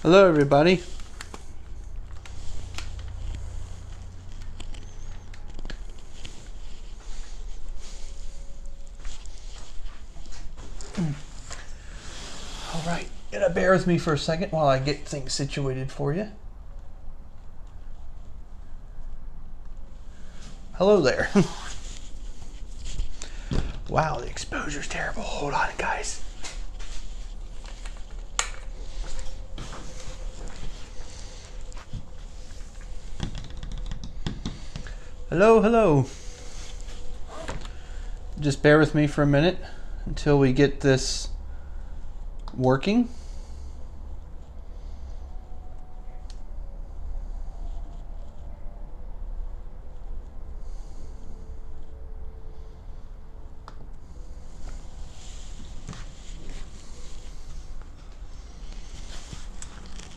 Hello everybody. All right, gonna bear with me for a second while I get things situated for you. Hello there. Wow, the exposure's terrible. Hold on, guys. Hello, hello. Just bear with me for a minute until we get this working.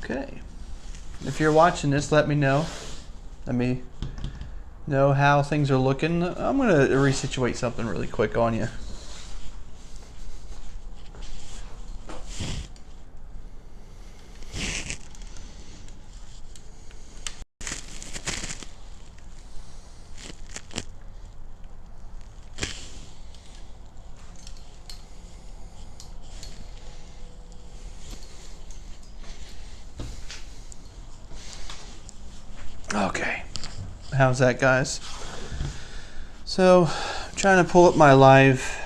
Okay. If you're watching this, let me know. Let me know how things are looking. I'm going to resituate something really quick on you. Okay. How's that, guys? So, I'm trying to pull up my live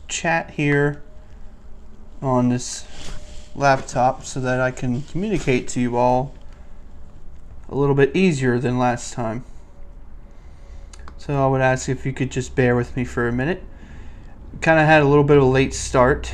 chat here on this laptop so that I can communicate to you all a little bit easier than last time. So I would ask if you could just bear with me for a minute. Kind of had a little bit of a late start.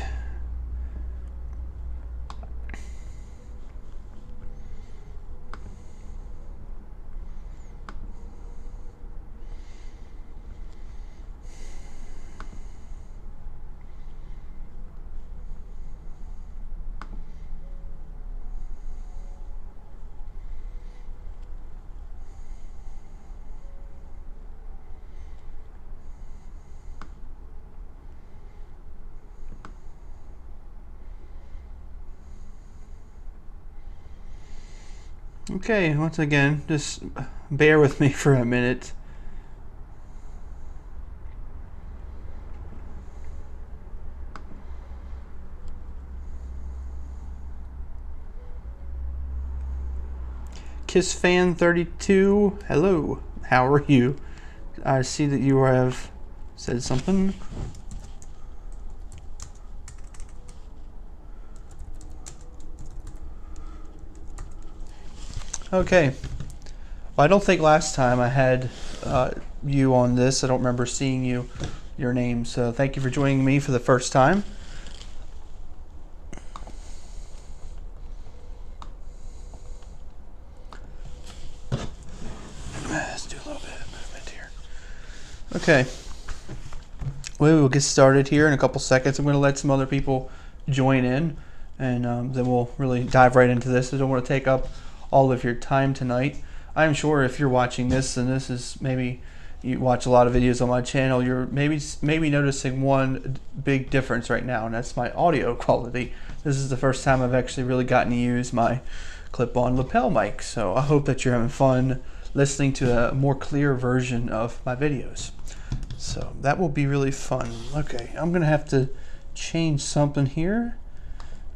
Okay, once again, just bear with me for a minute. KissFan32, hello, how are you? I see that you have said something. Okay. Well, I don't think last time I had you on this. I don't remember seeing your name. So thank you for joining me for the first time. Let's do a little bit of movement here. Okay. We will get started here in a couple seconds. I'm going to let some other people join in, and then we'll really dive right into this. I don't want to take up all of your time tonight. I'm sure if you're watching this, and this is maybe you watch a lot of videos on my channel, you're maybe noticing one big difference right now, and that's my audio quality. This is the first time I've actually really gotten to use my clip-on lapel mic, so I hope that you're having fun listening to a more clear version of my videos. So that will be really fun. Okay, I'm gonna have to change something here.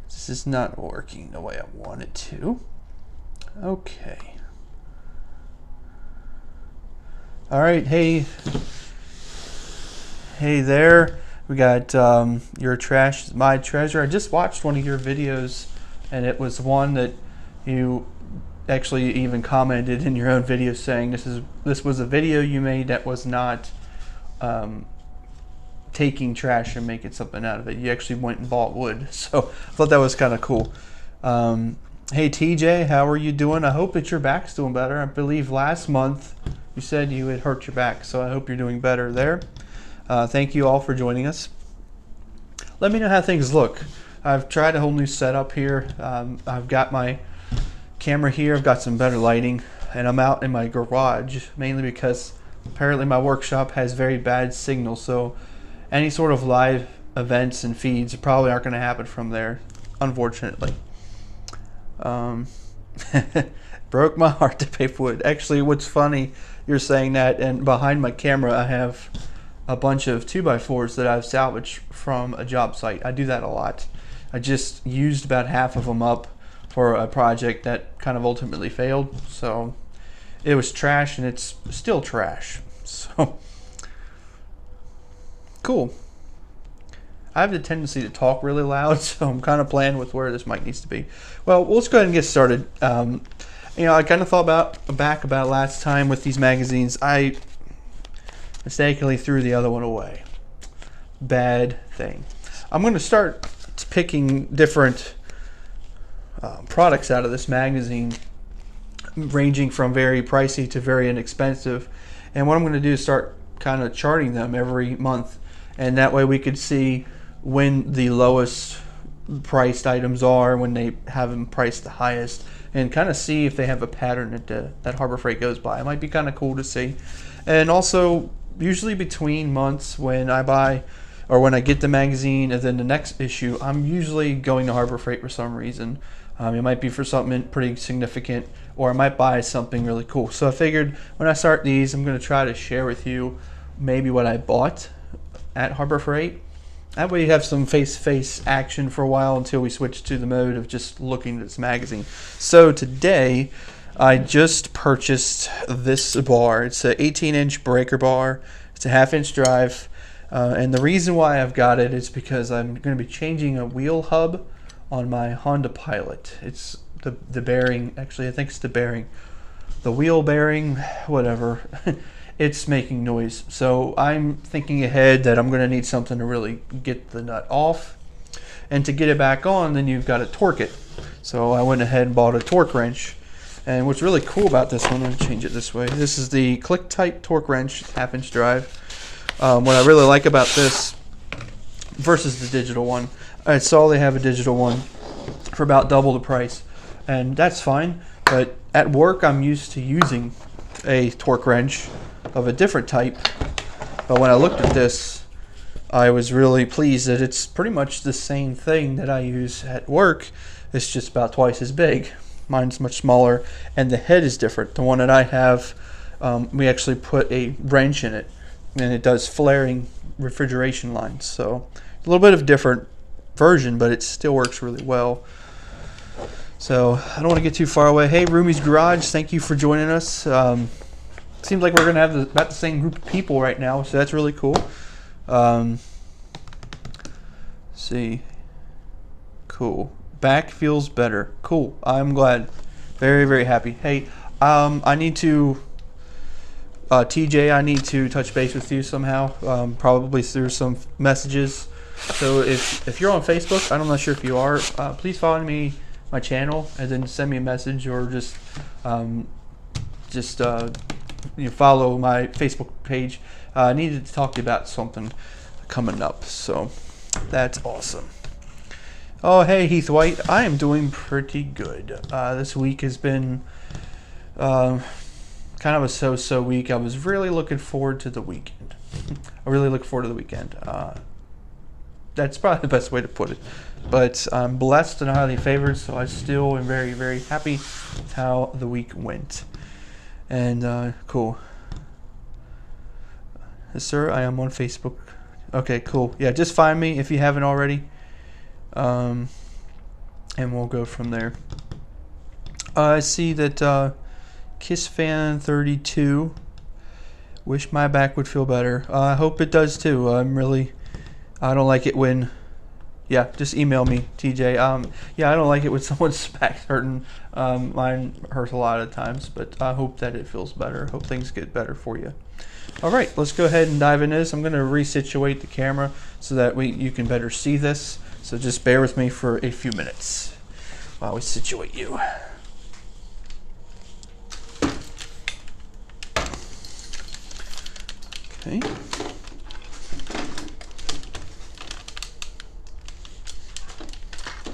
This is not working the way I want it to. Okay. All right. Hey there. We got Your Trash is My Treasure. I just watched one of your videos, and it was one that you actually even commented in your own video saying this was a video you made that was not taking trash and making something out of it. You actually went and bought wood. So I thought that was kind of cool. Hey TJ, how are you doing? I hope that your back's doing better. I believe last month you said you had hurt your back, so I hope you're doing better there. Thank you all for joining us. Let me know how things look. I've tried a whole new setup here. I've got my camera here. I've got some better lighting, and I'm out in my garage mainly because apparently my workshop has very bad signal, so any sort of live events and feeds probably aren't going to happen from there, unfortunately. Um, broke my heart to pay for it. Actually, what's funny, you're saying that, and behind my camera I have a bunch of 2x4s that I've salvaged from a job site. I do that a lot. I just used about half of them up for a project that kind of ultimately failed. So it was trash, and it's still trash. So cool. I have the tendency to talk really loud, so I'm kind of playing with where this mic needs to be. Well, let's go ahead and get started. You know, I kind of thought back about last time with these magazines. I mistakenly threw the other one away. Bad thing. I'm going to start picking different products out of this magazine, ranging from very pricey to very inexpensive. And what I'm going to do is start kind of charting them every month, and that way we could see when the lowest priced items are, when they have them priced the highest, and kind of see if they have a pattern that Harbor Freight goes by. It might be kind of cool to see. And also, usually between months when I buy or when I get the magazine and then the next issue, I'm usually going to Harbor Freight for some reason. It might be for something pretty significant, or I might buy something really cool. So I figured when I start these, I'm going to try to share with you maybe what I bought at Harbor Freight. That way you have some face-to-face action for a while until we switch to the mode of just looking at this magazine. So today, I just purchased this bar. It's an 18-inch breaker bar. It's a half-inch drive. And the reason why I've got it is because I'm going to be changing a wheel hub on my Honda Pilot. It's the bearing. Actually, I think it's the bearing. The wheel bearing, whatever. It's making noise. So I'm thinking ahead that I'm going to need something to really get the nut off. And to get it back on, then you've got to torque it. So I went ahead and bought a torque wrench. And what's really cool about this one, I'm going to change it this way. This is the click type torque wrench, half-inch drive. What I really like about this versus the digital one, I saw they have a digital one for about double the price. And that's fine. But at work, I'm used to using a torque wrench of a different type, but when I looked at this, I was really pleased that it's pretty much the same thing that I use at work. It's just about twice as big. Mine's much smaller, and the head is different. The one that I have, we actually put a wrench in it, and it does flaring refrigeration lines. So a little bit of different version, but it still works really well. So I don't want to get too far away. Hey, Roomy's Garage, thank you for joining us. Seems like we're going to have about the same group of people right now, so that's really cool. See. Cool. Back feels better. Cool. I'm glad. Very, very happy. Hey, I need to, TJ, I need to touch base with you somehow, probably through some messages. So if you're on Facebook, I'm not sure if you are, please follow me, my channel, and then send me a message, or just follow my Facebook page. I needed to talk to you about something coming up, so that's awesome. Oh, hey, Heath White. I am doing pretty good. This week has been kind of a so-so week. I was really looking forward to the weekend. I really look forward to the weekend. That's probably the best way to put it. But I'm blessed and highly favored, so I still am very, very happy with how the week went. And cool. Yes, sir, I am on Facebook. Okay, cool. Yeah, just find me if you haven't already. And we'll go from there. I see that KissFan32. Wish my back would feel better. I hope it does too. I don't like it when, yeah, just email me, TJ. Yeah, I don't like it when someone's back's hurting. Mine hurts a lot of times, but I hope that it feels better. Hope things get better for you. All right, let's go ahead and dive into this. I'm going to resituate the camera so that you can better see this. So just bear with me for a few minutes while we situate you. Okay.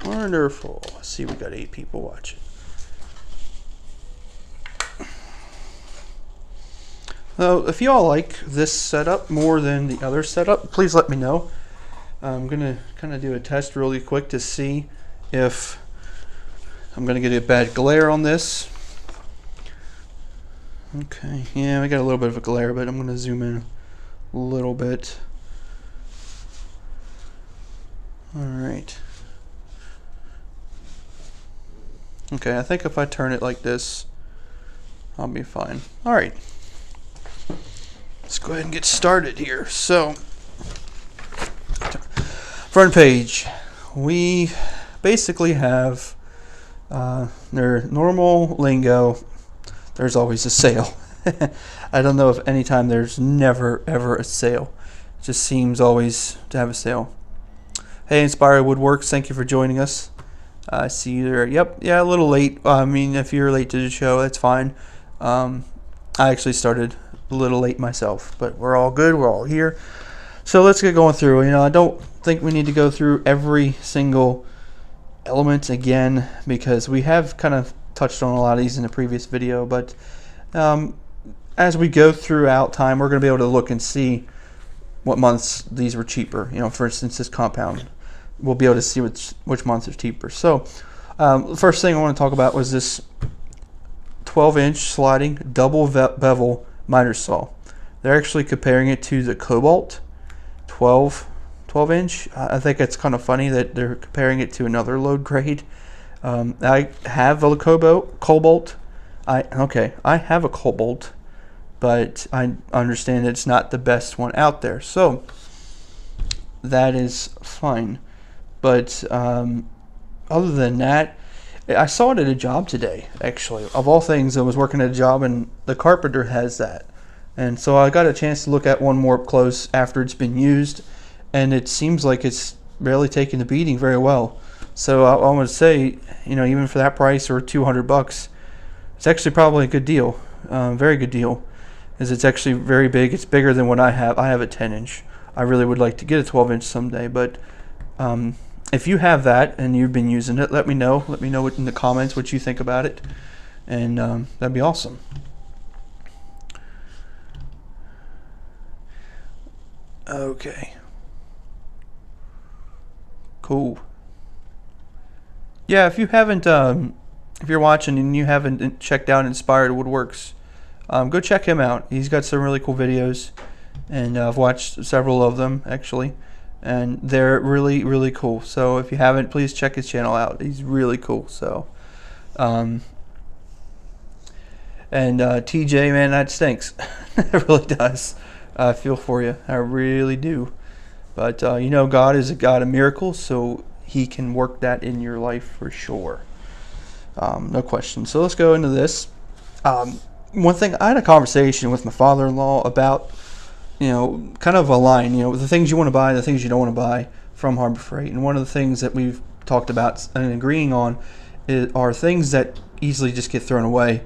Wonderful. Let's see, we got 8 people watching. So if you all like this setup more than the other setup, please let me know. I'm going to kind of do a test really quick to see if I'm going to get a bad glare on this. Okay, yeah, I got a little bit of a glare, but I'm going to zoom in a little bit. Alright. Okay, I think if I turn it like this, I'll be fine. Alright. Let's go ahead and get started here. So, front page. We basically have their normal lingo. There's always a sale. I don't know if anytime there's never ever a sale. It just seems always to have a sale. Hey, Inspired Woodworks, thank you for joining us. I see you there. Yep, yeah, a little late. I mean, if you're late to the show, that's fine. I actually started a little late myself, but we're all good. We're all here. So let's get going through. You know, I don't think we need to go through every single element again because we have kind of touched on a lot of these in the previous video, but as we go throughout time, we're going to be able to look and see what months these were cheaper. You know, for instance, this compound, we'll be able to see which months are cheaper. So the first thing I want to talk about was this 12-inch sliding double bevel miter saw. They're actually comparing it to the Cobalt 12-inch. I think it's kind of funny that they're comparing it to another load grade. I have a Cobalt. I have a Cobalt, but I understand it's not the best one out there. So that is fine. But other than that, I saw it at a job today, actually. Of all things, I was working at a job, and the carpenter has that. And so I got a chance to look at one more up close after it's been used, and it seems like it's really taking the beating very well. So I want to say, you know, even for that price or $200, it's actually probably a good deal, very good deal, as it's actually very big. It's bigger than what I have. I have a 10-inch. I really would like to get a 12-inch someday, but if you have that and you've been using it, let me know. Let me know in the comments what you think about it, and that'd be awesome. Okay. Cool. Yeah, if you haven't, if you're watching and you haven't checked out Inspired Woodworks, go check him out. He's got some really cool videos, and I've watched several of them actually, and they're really, really cool. So if you haven't, please check his channel out. He's really cool. So, and TJ, man, that stinks. It really does. I feel for you. I really do. But you know, God is a God of miracles, so He can work that in your life for sure. No question. So let's go into this. One thing, I had a conversation with my father-in-law about, you know, kind of a line, you know, the things you want to buy, the things you don't want to buy from Harbor Freight. And one of the things that we've talked about and agreeing on are things that easily just get thrown away,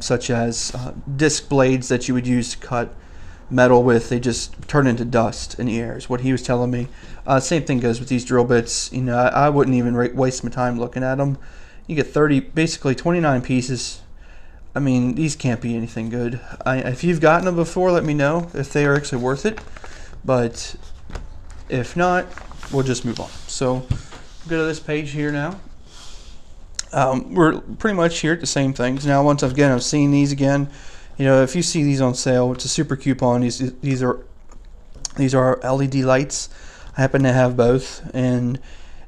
such as disc blades that you would use to cut metal with. They just turn into dust in the air is what he was telling me. Same thing goes with these drill bits. You know, I wouldn't even waste my time looking at them. You get basically 29 pieces. I mean, these can't be anything good. If you've gotten them before, let me know if they are actually worth it. But if not, we'll just move on. So go to this page here now. We're pretty much here at the same things. Now, once again, I've seen these again. You know, if you see these on sale, it's a super coupon. These are LED lights. I happen to have both, and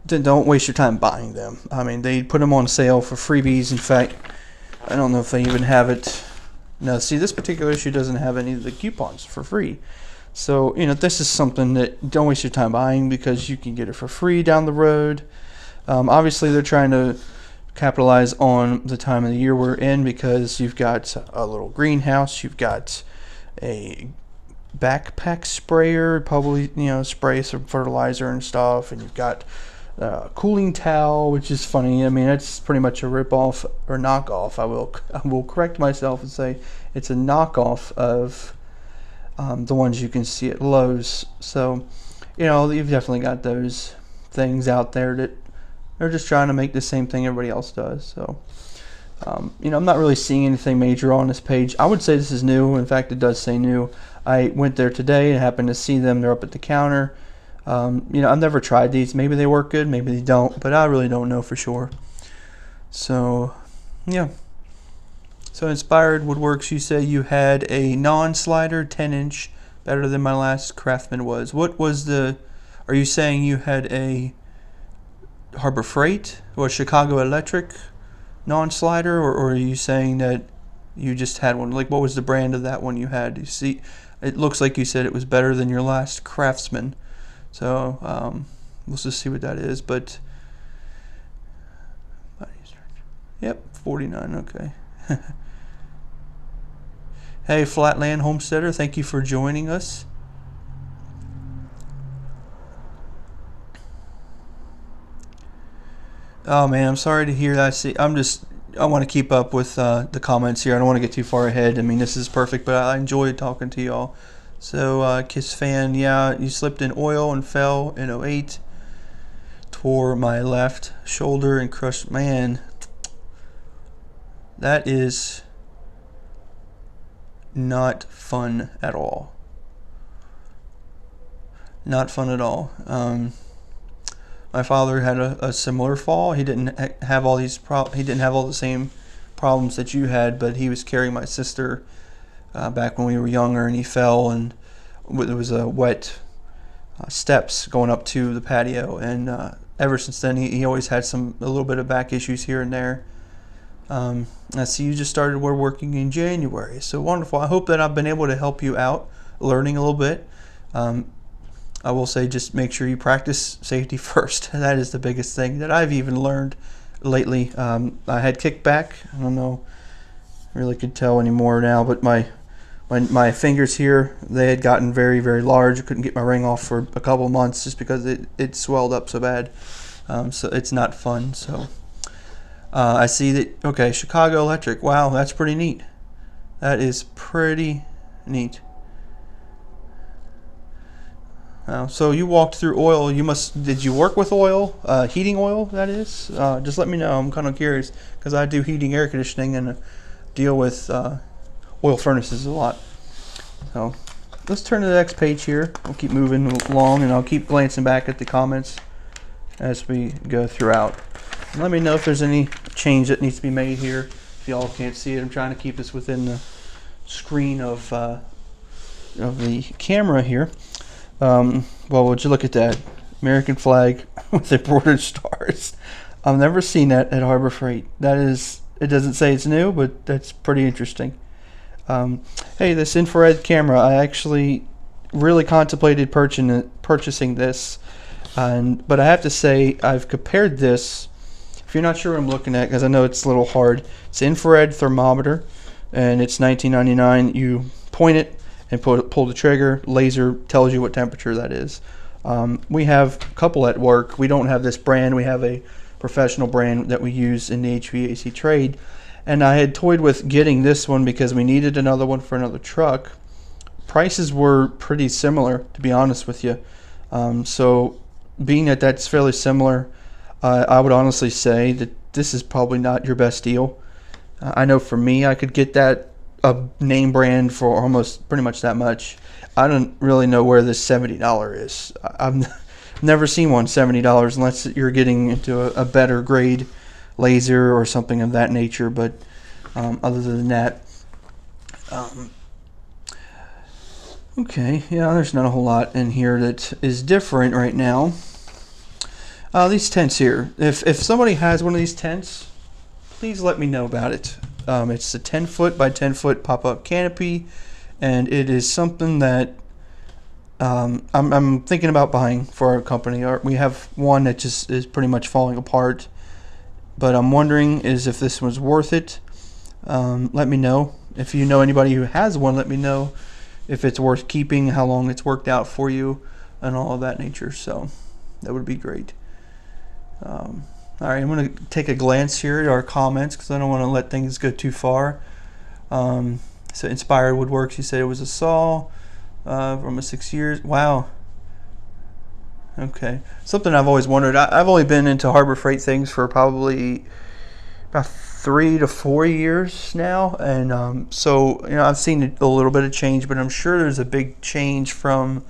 don't waste your time buying them. I mean, they put them on sale for freebies. In fact, I don't know if they even have it. No, see, this particular issue doesn't have any of the coupons for free. So, you know, this is something that don't waste your time buying because you can get it for free down the road. Obviously, they're trying to capitalize on the time of the year we're in because you've got a little greenhouse, you've got a backpack sprayer, probably, you know, spray some fertilizer and stuff, and you've got a cooling towel, which is funny. I mean, it's pretty much a rip-off or knockoff. I will correct myself and say it's a knockoff of the ones you can see at Lowe's. So, you know, you've definitely got those things out there that they're just trying to make the same thing everybody else does. So, you know, I'm not really seeing anything major on this page. I would say this is new. In fact, it does say new. I went there today and happened to see them. They're up at the counter. You know, I've never tried these. Maybe they work good, maybe they don't, but I really don't know for sure. So, yeah. So Inspired Woodworks, you say you had a non-slider 10-inch, better than my last Craftsman was. What was the, are you saying you had a Harbor Freight or Chicago Electric non-slider, or are you saying that you just had one? Like, what was the brand of that one you had? You see, it looks like you said it was better than your last Craftsman. So let's just see what that is. But yep, 49. Okay. Hey, Flatland Homesteader, thank you for joining us. Oh man, I'm sorry to hear that. See, I want to keep up with the comments here. I don't want to get too far ahead. I mean, this is perfect, but I enjoyed talking to y'all. So, Kiss Fan, yeah, you slipped in oil and fell in '08. Tore my left shoulder and crushed. Man, that is not fun at all. Not fun at all. My father had a similar fall. He didn't have all these he didn't have all the same problems that you had, but he was carrying my sister back when we were younger, and he fell, and there was a wet steps going up to the patio, and ever since then he always had a little bit of back issues here and there. I see you just started woodworking in January, so wonderful. I hope that I've been able to help you out learning a little bit. I will say, just make sure you practice safety first. That is the biggest thing that I've even learned lately. I had kickback. I don't know, really could tell anymore now, but my fingers here, they had gotten very, very large. I couldn't get my ring off for a couple of months just because it swelled up so bad. So it's not fun. So I see that, okay, Chicago Electric. Wow, that's pretty neat. That is pretty neat. So you walked through oil. Did you work with oil, heating oil, that is? Just let me know. I'm kind of curious because I do heating, air conditioning, and deal with oil furnaces a lot. So let's turn to the next page here. We'll keep moving along, and I'll keep glancing back at the comments as we go throughout. And let me know if there's any change that needs to be made here. If y'all can't see it, I'm trying to keep this within the screen of the camera here. Well, would you look at that American flag with embroidered stars? I've never seen that at Harbor Freight. That is, it doesn't say it's new, but that's pretty interesting. Hey, this infrared camera, I actually really contemplated purchasing this, but I have to say I've compared this. If you're not sure what I'm looking at, because I know it's a little hard, it's an infrared thermometer, and it's $19.99. You point it and pull the trigger. Laser tells you what temperature that is. We have a couple at work. We don't have this brand. We have a professional brand that we use in the HVAC trade. And I had toyed with getting this one because we needed another one for another truck. Prices were pretty similar, to be honest with you. So being that that's fairly similar, I would honestly say that this is probably not your best deal. I know for me, I could get that a name brand for almost pretty much that much. I don't really know where this $70 is. I've never seen one $70 unless you're getting into a better grade laser or something of that nature. But other than that, okay, yeah, there's not a whole lot in here that is different right now. These tents here, if somebody has one of these tents, please let me know about it. It's a 10-foot by 10-foot pop-up canopy, and it is something that I'm thinking about buying for our company. We have one that just is pretty much falling apart, but I'm wondering if this was worth it. Let me know. If you know anybody who has one, let me know if it's worth keeping, how long it's worked out for you, and all of that nature. So that would be great. All right, I'm going to take a glance here at our comments because I don't want to let things go too far. So Inspired Woodworks, you said it was a saw from 6 years. Wow. Okay. Something I've always wondered. I've only been into Harbor Freight things for probably about 3 to 4 years now. And so, I've seen a little bit of change, but I'm sure there's a big change from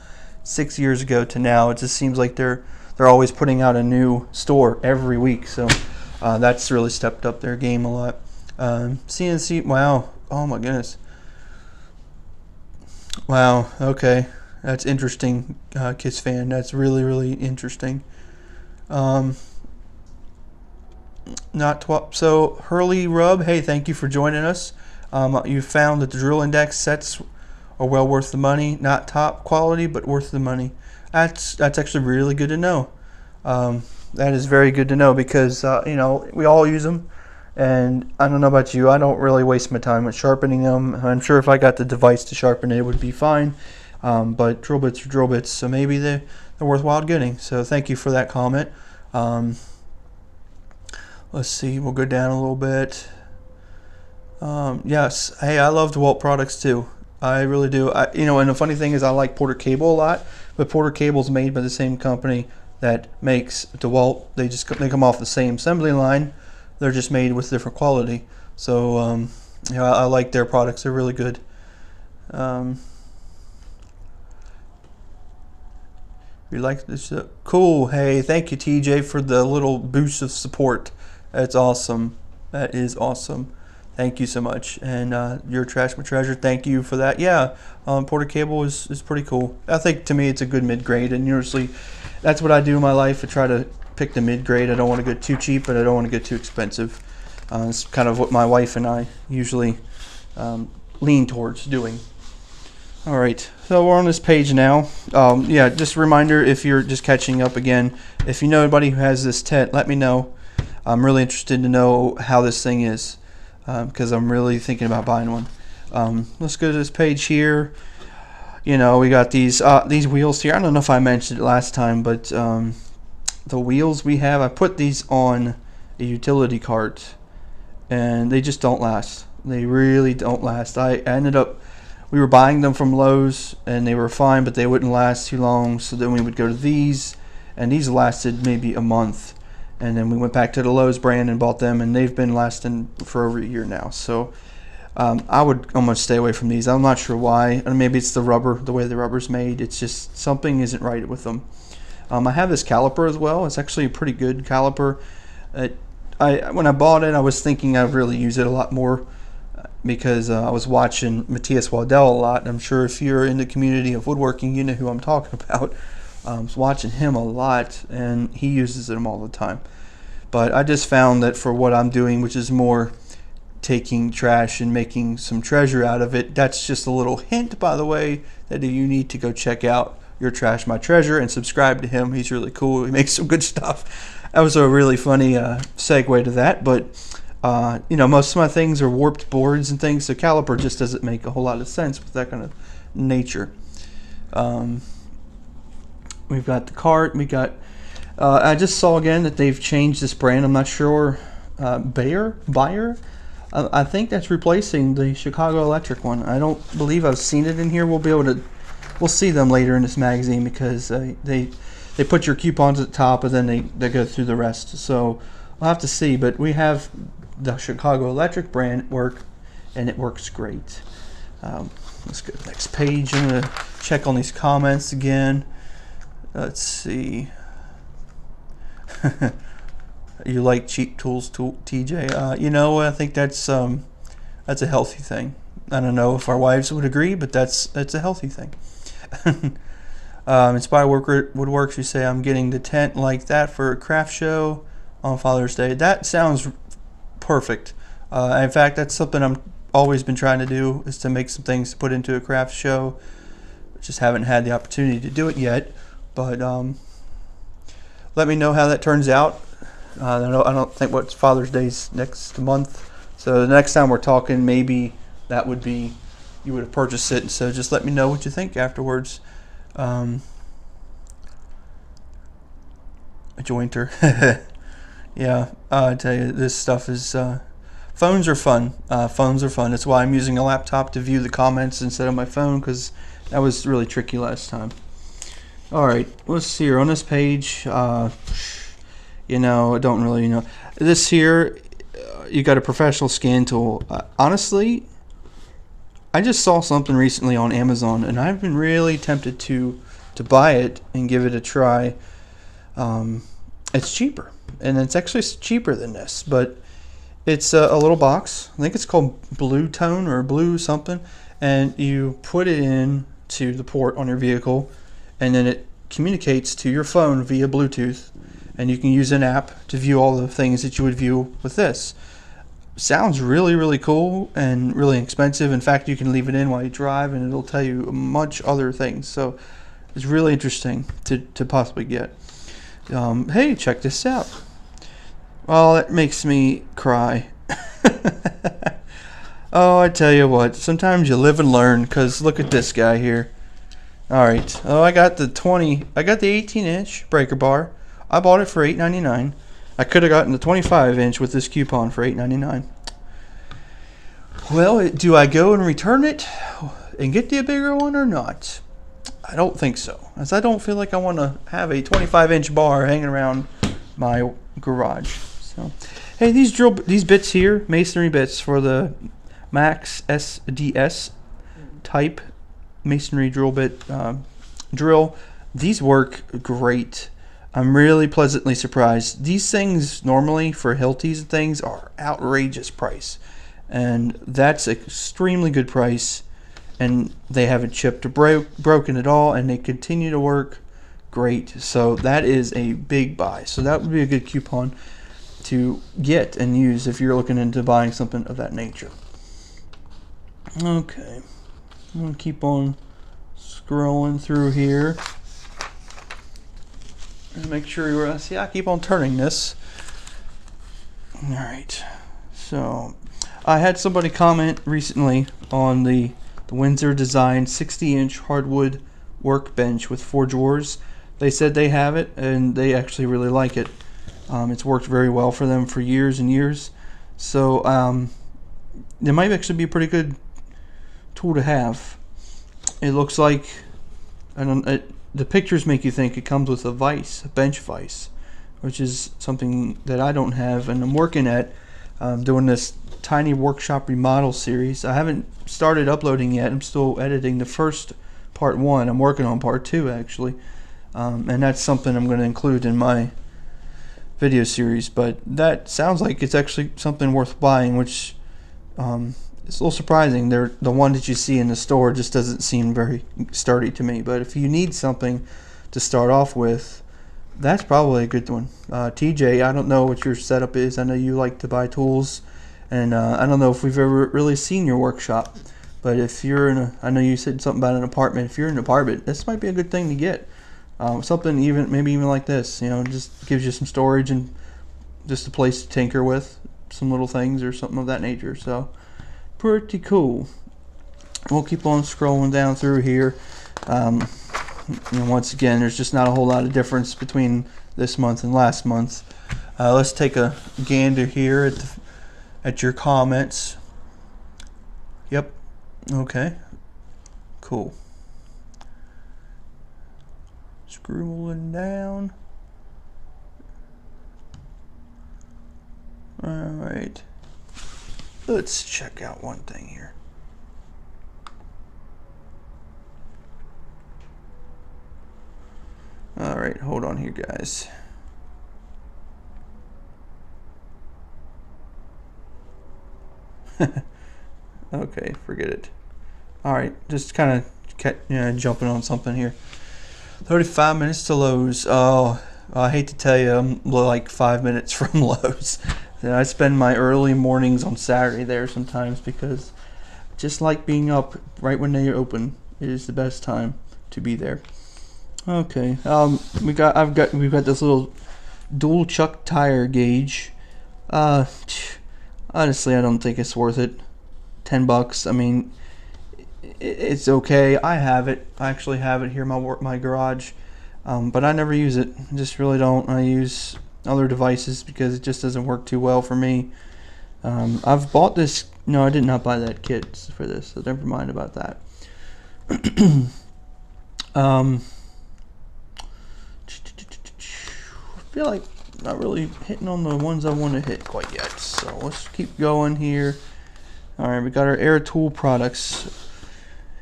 6 years ago to now. It just seems like they're always putting out a new store every week. So That's really stepped up their game a lot. CNC, wow, oh my goodness. Wow, okay, that's interesting, Kiss fan. That's really, really interesting. So Hurley Rub, hey, thank you for joining us. You found that the drill index sets are well worth the money, not top quality, but worth the money. That's actually really good to know. That is very good to know because you know, we all use them, and I don't know about you, I don't really waste my time with sharpening them. I'm sure if I got the device to sharpen it, it would be fine. But drill bits are drill bits, so maybe they're worthwhile getting. So thank you for that comment. Let's see, we'll go down a little bit. Yes, hey, I love DeWalt products too. I really do. You know, and the funny thing is I like Porter Cable a lot, but Porter Cable's made by the same company that makes DeWalt. They come off the same assembly line. They're just made with different quality. So, you know, I like their products. They're really good. You like this? Cool. Hey, thank you, TJ, for the little boost of support. That's awesome. That is awesome. Thank you so much. And your Trash My Treasure, thank you for that. Yeah, Porter Cable is pretty cool. I think to me it's a good mid-grade, and usually that's what I do in my life. I try to pick the mid-grade. I don't want to get too cheap, but I don't want to get too expensive. It's kind of what my wife and I usually lean towards doing. All right, so we're on this page now. Yeah, just a reminder, if you're just catching up again, if you know anybody who has this tent, let me know. I'm really interested to know how this thing is, because I'm really thinking about buying one. Let's go to this page here. You know, we got these wheels here. I don't know if I mentioned it last time, but the wheels we have, I put these on a utility cart, and they just don't last. They really don't last. We were buying them from Lowe's, and they were fine, but they wouldn't last too long. So then we would go to these, and these lasted maybe a month. And then we went back to the Lowe's brand and bought them, and they've been lasting for over a year now. So I would almost stay away from these. I'm not sure why. Maybe it's the rubber, the way the rubber's made. It's just something isn't right with them. I have this caliper as well. It's actually a pretty good caliper. When I bought it, I was thinking I'd really use it a lot more because I was watching Matthias Waddell a lot. I'm sure if you're in the community of woodworking, you know who I'm talking about. I was watching him a lot, and he uses them all the time. But I just found that for what I'm doing, which is more taking trash and making some treasure out of it, that's just a little hint, by the way, that you need to go check out your Trash My Treasure and subscribe to him. He's really cool. He makes some good stuff. That was a really funny segue to that. But you know, most of my things are warped boards and things, so caliper just doesn't make a whole lot of sense with that kind of nature. We've got the cart. We got. I just saw again that they've changed this brand. I'm not sure. Bayer. I think that's replacing the Chicago Electric one. I don't believe I've seen it in here. We'll see them later in this magazine because they put your coupons at the top and then they go through the rest. So we'll have to see. But we have the Chicago Electric brand work, and it works great. Let's go to the next page. I'm going to check on these comments again. Let's see. You like cheap tools, TJ? You know, I think that's a healthy thing. I don't know if our wives would agree, but that's a healthy thing. Inspire Woodworks, you say, I'm getting the tent like that for a craft show on Father's Day. That sounds perfect. In fact, that's something I'm always been trying to do, is to make some things to put into a craft show. Just haven't had the opportunity to do it yet. But let me know how that turns out. I don't think what's Father's Day's next month. So the next time we're talking, maybe that would be, you would have purchased it. So just let me know what you think afterwards. A jointer. Yeah, I tell you, this stuff is... phones are fun. Phones are fun. That's why I'm using a laptop to view the comments instead of my phone, because that was really tricky last time. All right, let's see here on this page. You know, I don't really know. This here, you got a professional scan tool. Honestly, I just saw something recently on Amazon, and I've been really tempted to buy it and give it a try. it's cheaper, and it's actually cheaper than this, but it's a little box. I think it's called Blue Tone or Blue something, and you put it in to the port on your vehicle, and then it communicates to your phone via Bluetooth, and you can use an app to view all the things that you would view with this. Sounds really, really cool and really inexpensive. In fact, you can leave it in while you drive, and it'll tell you much other things. So it's really interesting to possibly get. Hey, check this out. Well, it makes me cry. Oh, I tell you what, sometimes you live and learn, because look at this guy here. Alright, I got the 18-inch breaker bar. I bought it for $8.99. I could have gotten the 25-inch with this coupon for $8.99. Well, do I go and return it and get the bigger one or not? I don't think so, as I don't feel like I want to have a 25-inch bar hanging around my garage. So, hey, these bits here, masonry bits for the Max SDS type masonry drill bit drill. These work great. I'm really pleasantly surprised. These things normally for Hiltis and things are outrageous price, and that's extremely good price, and they haven't chipped or broken at all, and they continue to work great. So that is a big buy. So that would be a good coupon to get and use if you're looking into buying something of that nature. Okay, I'm gonna keep on scrolling through here and make sure you're. See, I keep on turning this. All right, so I had somebody comment recently on the Windsor Design 60-inch hardwood workbench with 4 drawers. They said they have it and they actually really like it. It's worked very well for them for years and years. So it might actually be a pretty good tool to have. It looks like, the pictures make you think it comes with a vise, a bench vise, which is something that I don't have, and I'm working at doing this tiny workshop remodel series. I haven't started uploading yet. I'm still editing the first part 1. I'm working on part 2 actually, and that's something I'm going to include in my video series. But that sounds like it's actually something worth buying, which it's a little surprising. The one that you see in the store just doesn't seem very sturdy to me. But if you need something to start off with, that's probably a good one. TJ, I don't know what your setup is. I know you like to buy tools, and I don't know if we've ever really seen your workshop. But if you're I know you said something about an apartment. If you're in an apartment, this might be a good thing to get. Something maybe even like this, just gives you some storage and just a place to tinker with some little things or something of that nature. So pretty cool. We'll keep on scrolling down through here. Once again, there's just not a whole lot of difference between this month and last month. Let's take a gander here at your comments. Yep. Okay. Cool. Scrolling down. Alright. Let's check out one thing here. Alright, hold on here, guys. Okay, forget it. Alright, just kind of jumping on something here. 35 minutes to Lowe's. Oh, I hate to tell you, I'm like 5 minutes from Lowe's. I spend my early mornings on Saturday there sometimes, because just like being up right when they open, it is the best time to be there. Okay, we've got this little dual chuck tire gauge. Honestly, I don't think it's worth it. $10. I mean, it's okay. I have it. I actually have it here in my garage, but I never use it. I just really don't. I use other devices because it just doesn't work too well for me. I've bought this. No, I did not buy that kit for this, so never mind about that. I feel like not really hitting on the ones I want to hit quite yet, so let's keep going here. Alright, we got our air tool products.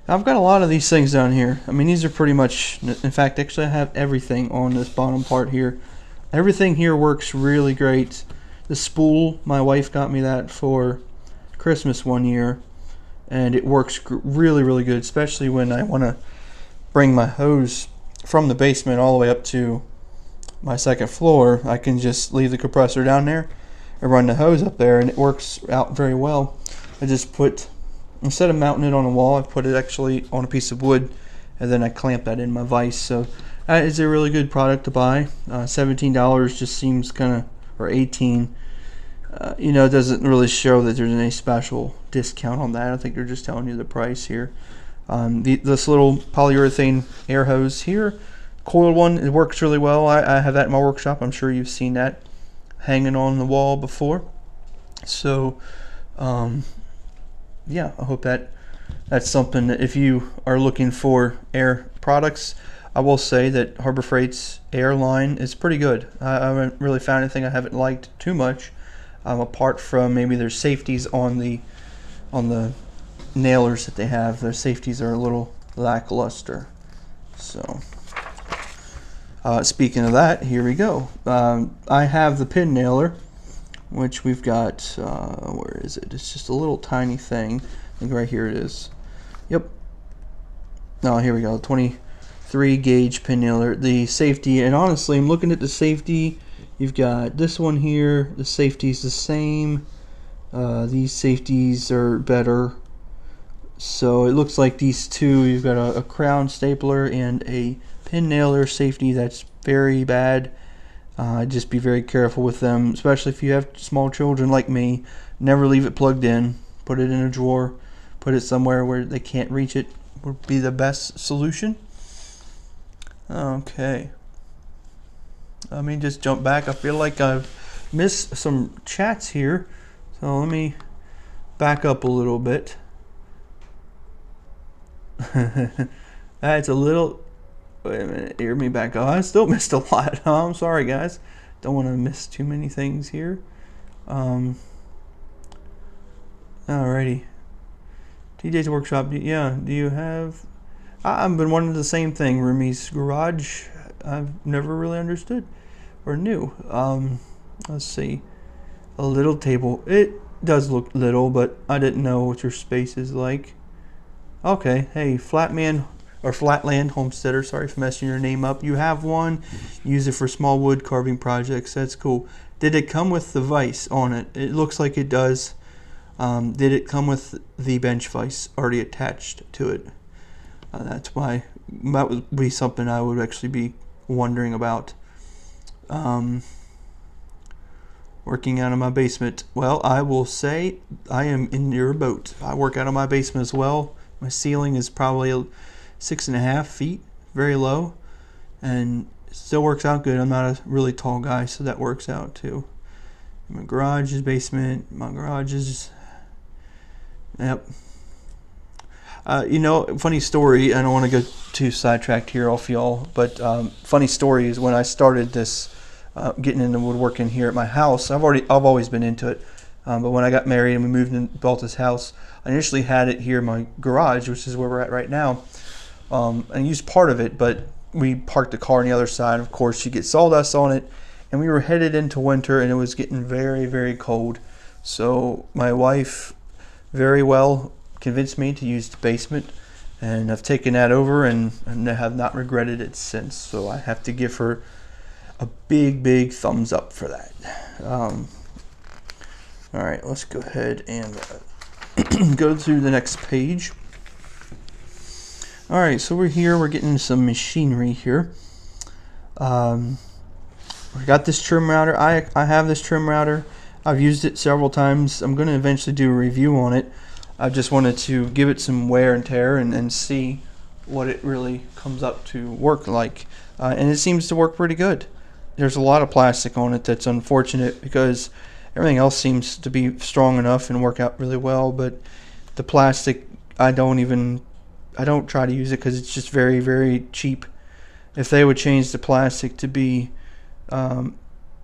I've got a lot of these things down here. I mean, these are pretty much, in fact, actually I have everything on this bottom part here. everything here works really great. The spool, my wife got me that for Christmas one year, and it works really, really good, especially when I want to bring my hose from the basement all the way up to my second floor. I can just leave the compressor down there and run the hose up there, and it works out very well. I just put, instead of mounting it on a wall, I put it actually on a piece of wood, and then I clamp that in my vise. So that is a really good product to buy. $17 just seems kind of, or 18. You know, it doesn't really show that there's any special discount on that. I think they're just telling you the price here. This little polyurethane air hose here, coiled one, it works really well. I have that in my workshop. I'm sure you've seen that hanging on the wall before. So yeah, I hope that's something that if you are looking for air products, I will say that Harbor Freight's air line is pretty good. I haven't really found anything I haven't liked too much, apart from maybe their safeties on the nailers that they have. Their safeties are a little lackluster. So speaking of that, here we go. I have the pin nailer, which we've got, where is it? It's just a little tiny thing. I think right here it is. Yep. Oh, here we go. 23 gauge pin nailer. The safety, and honestly, I'm looking at the safety. You've got this one here. The safety's the same. These safeties are better. So it looks like these two, you've got a crown stapler and a pin nailer safety that's very bad. Just be very careful with them, especially if you have small children like me. Never leave it plugged in. Put it in a drawer. Put it somewhere where they can't reach it. Would be the best solution. Okay. Let me just jump back. I feel like I've missed some chats here. So let me back up a little bit. That's a little... Wait a minute, hear me back up. I still missed a lot. I'm sorry, guys. Don't want to miss too many things here. Alrighty. TJ's Workshop. Yeah, do you have... I've been wanting the same thing. Rumi's Garage. I've never really understood or knew. Let's see. A little table. It does look little, but I didn't know what your space is like. Okay. Hey, Flatman... or Flatland Homesteader, sorry for messing your name up. You have one, use it for small wood carving projects. That's cool. Did it come with the vise on it? It looks like it does. Did it come with the bench vise already attached to it? That's why that would be something I would actually be wondering about. Working out of my basement. Well, I will say I am in your boat. I work out of my basement as well. My ceiling is probably 6.5 feet, very low, and it still works out good. I'm not a really tall guy, so that works out too. My garage is basement. My garage is, yep. You know, funny story. I don't want to go too sidetracked here off y'all, but funny story is when I started this, getting into woodworking here at my house. I've always been into it, but when I got married and we moved and built this house, I initially had it here in my garage, which is where we're at right now. And used part of it, but we parked the car on the other side. Of course, you get sawdust on it, and we were headed into winter, and it was getting very, very cold. So my wife very well convinced me to use the basement, and I've taken that over and have not regretted it since. So I have to give her a big, big thumbs up for that. All right, let's go ahead and go to the next page. Alright, so we're here, we're getting some machinery here. We got this trim router. I have this trim router. I've used it several times. I'm going to eventually do a review on it. I just wanted to give it some wear and tear and see what it really comes up to work like. And it seems to work pretty good. There's a lot of plastic on it that's unfortunate because everything else seems to be strong enough and work out really well, but the plastic, I don't try to use it because it's just very, very cheap. If they would change the plastic to be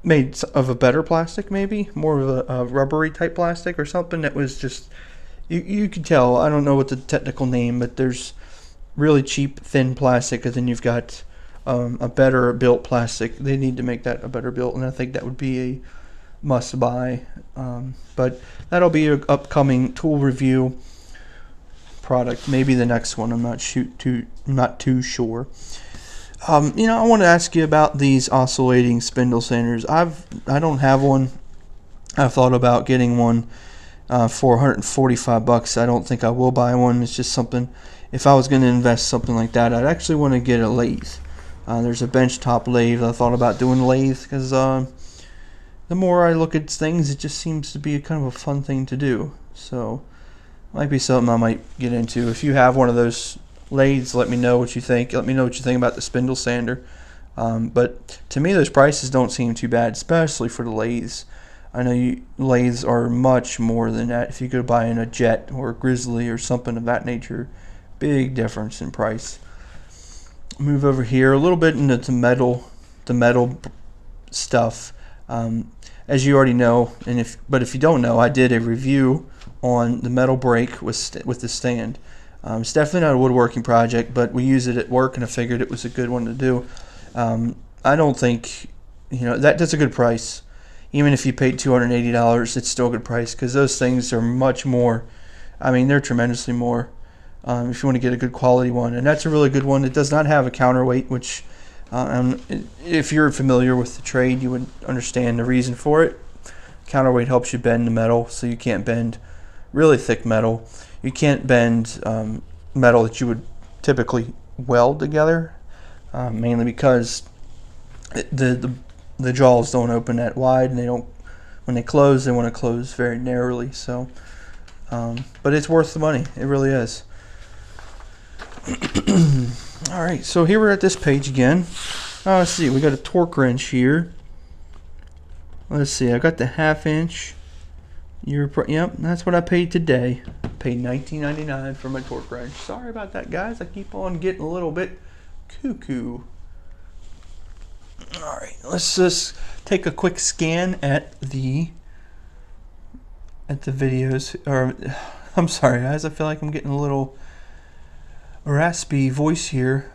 made of a better plastic, maybe more of a rubbery type plastic or something that was just, you could tell, I don't know what the technical name, but there's really cheap thin plastic, and then you've got a better built plastic. They need to make that a better built, and I think that would be a must buy. But that'll be an upcoming tool review product, maybe the next one. I'm not too sure. I want to ask you about these oscillating spindle sanders. I don't have one. I've thought about getting one for $145. I don't think I will buy one. It's just something. If I was going to invest something like that, I'd actually want to get a lathe. There's a benchtop lathe. I thought about doing a lathe because the more I look at things, it just seems to be kind of a fun thing to do. So, might be something I might get into. If you have one of those lathes, let me know what you think. Let me know what you think about the spindle sander. But to me, those prices don't seem too bad, especially for the lathes. I know lathes are much more than that. If you go buy in a Jet or a Grizzly or something of that nature, big difference in price. Move over here a little bit into the metal stuff. As you already know, but if you don't know, I did a review on the metal brake with the stand. It's definitely not a woodworking project, but we use it at work, and I figured it was a good one to do. I don't think that's a good price. Even if you paid $280, it's still a good price because those things are much more. I mean, they're tremendously more. If you want to get a good quality one, and that's a really good one. It does not have a counterweight, which if you're familiar with the trade, you would understand the reason for it. Counterweight helps you bend the metal, so you can't bend really thick metal. You can't bend metal that you would typically weld together, mainly because the jaws don't open that wide, and when they close, they want to close very narrowly. So, but it's worth the money. It really is. All right, so here we're at this page again. Let's see, we got a torque wrench here. Let's see, I got the 1/2 inch. Yep, that's what I paid today. I paid $19.99 for my torque wrench. Sorry about that, guys. I keep on getting a little bit cuckoo. All right, let's just take a quick scan at the videos. Or I'm sorry, guys. I feel like I'm getting a little raspy voice here.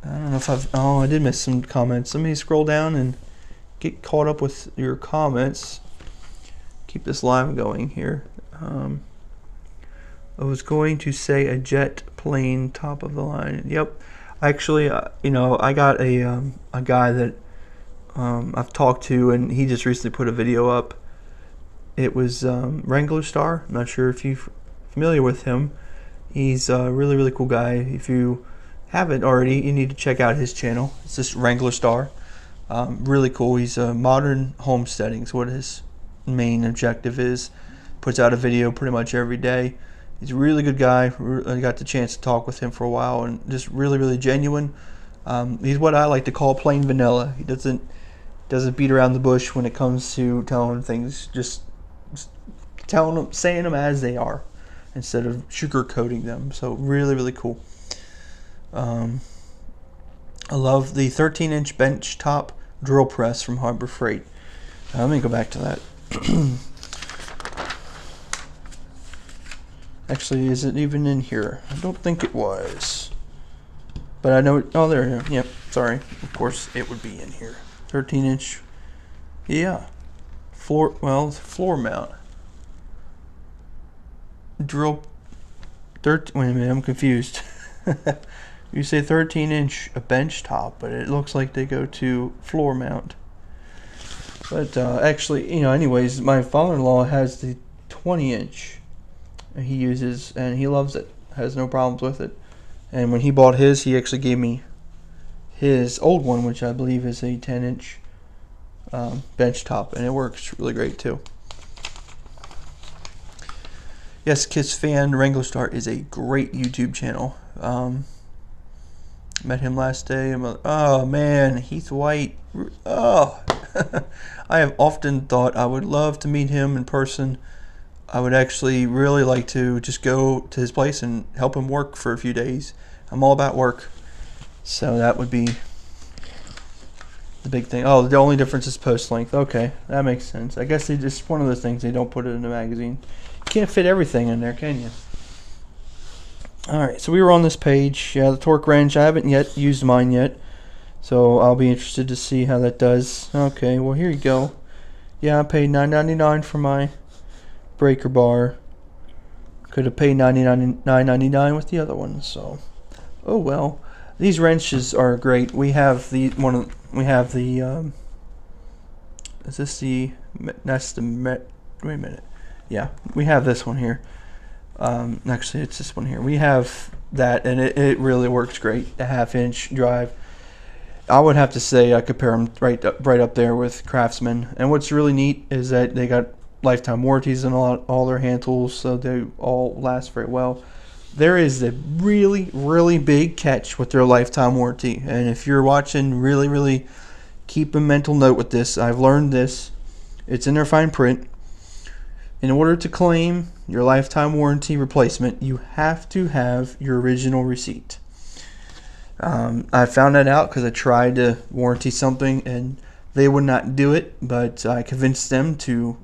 I don't know if I did miss some comments. Let me scroll down and get caught up with your comments. Keep this live going here. I was going to say a jet plane top of the line. Yep. Actually, I got a guy that I've talked to, and he just recently put a video up. It was Wrangler Star. I'm not sure if you're familiar with him. He's a really, really cool guy. If you haven't already, you need to check out his channel. It's just Wrangler Star. Really cool. He's modern homesteading. So what his main objective is. Puts out a video pretty much every day. He's a really good guy. I got the chance to talk with him for a while, and just really, really genuine. He's what I like to call plain vanilla. He doesn't beat around the bush when it comes to telling things. Just saying them as they are, instead of sugarcoating them. So really, really cool. I love the 13-inch bench top drill press from Harbor Freight. Let me go back to that. Actually, is it even in here? I don't think it was. But I know, oh, there, yep, sorry. Of course, it would be in here. 13-inch, yeah. Floor mount. Drill, wait a minute, I'm confused. You say 13-inch a bench top, but it looks like they go to floor mount. But actually, anyways, my father-in-law has the 20-inch he uses, and he loves it. Has no problems with it. And when he bought his, he actually gave me his old one, which I believe is a 10-inch bench top, and it works really great too. Yes, Kiss Fan Wrangler Star is a great YouTube channel. Met him last day. Oh man, Heath White. Oh, I have often thought I would love to meet him in person. I would actually really like to just go to his place and help him work for a few days. I'm all about work. So that would be the big thing. Oh, the only difference is post length. Okay, that makes sense. I guess they just one of those things, they don't put it in the magazine. You can't fit everything in there, can you? Alright, so we were on this page. Yeah, the torque wrench. I haven't yet used mine yet. So I'll be interested to see how that does. Okay, well here you go. Yeah, I paid $9.99 for my breaker bar. Could have paid $9.99 with the other one. So, oh well. These wrenches are great. We have the one. We have the. Is this the? That's the. Wait a minute. Yeah, we have this one here. Actually, it's this one here. We have that, and it really works great. The 1/2-inch drive. I would have to say I compare them right up there with Craftsman. And what's really neat is that they got lifetime warranties on all their hand tools, so they all last very well. There is a really, really big catch with their lifetime warranty. And if you're watching, really, really keep a mental note with this. I've learned this. It's in their fine print. In order to claim your lifetime warranty replacement, you have to have your original receipt. I found that out because I tried to warranty something and they would not do it, but I convinced them to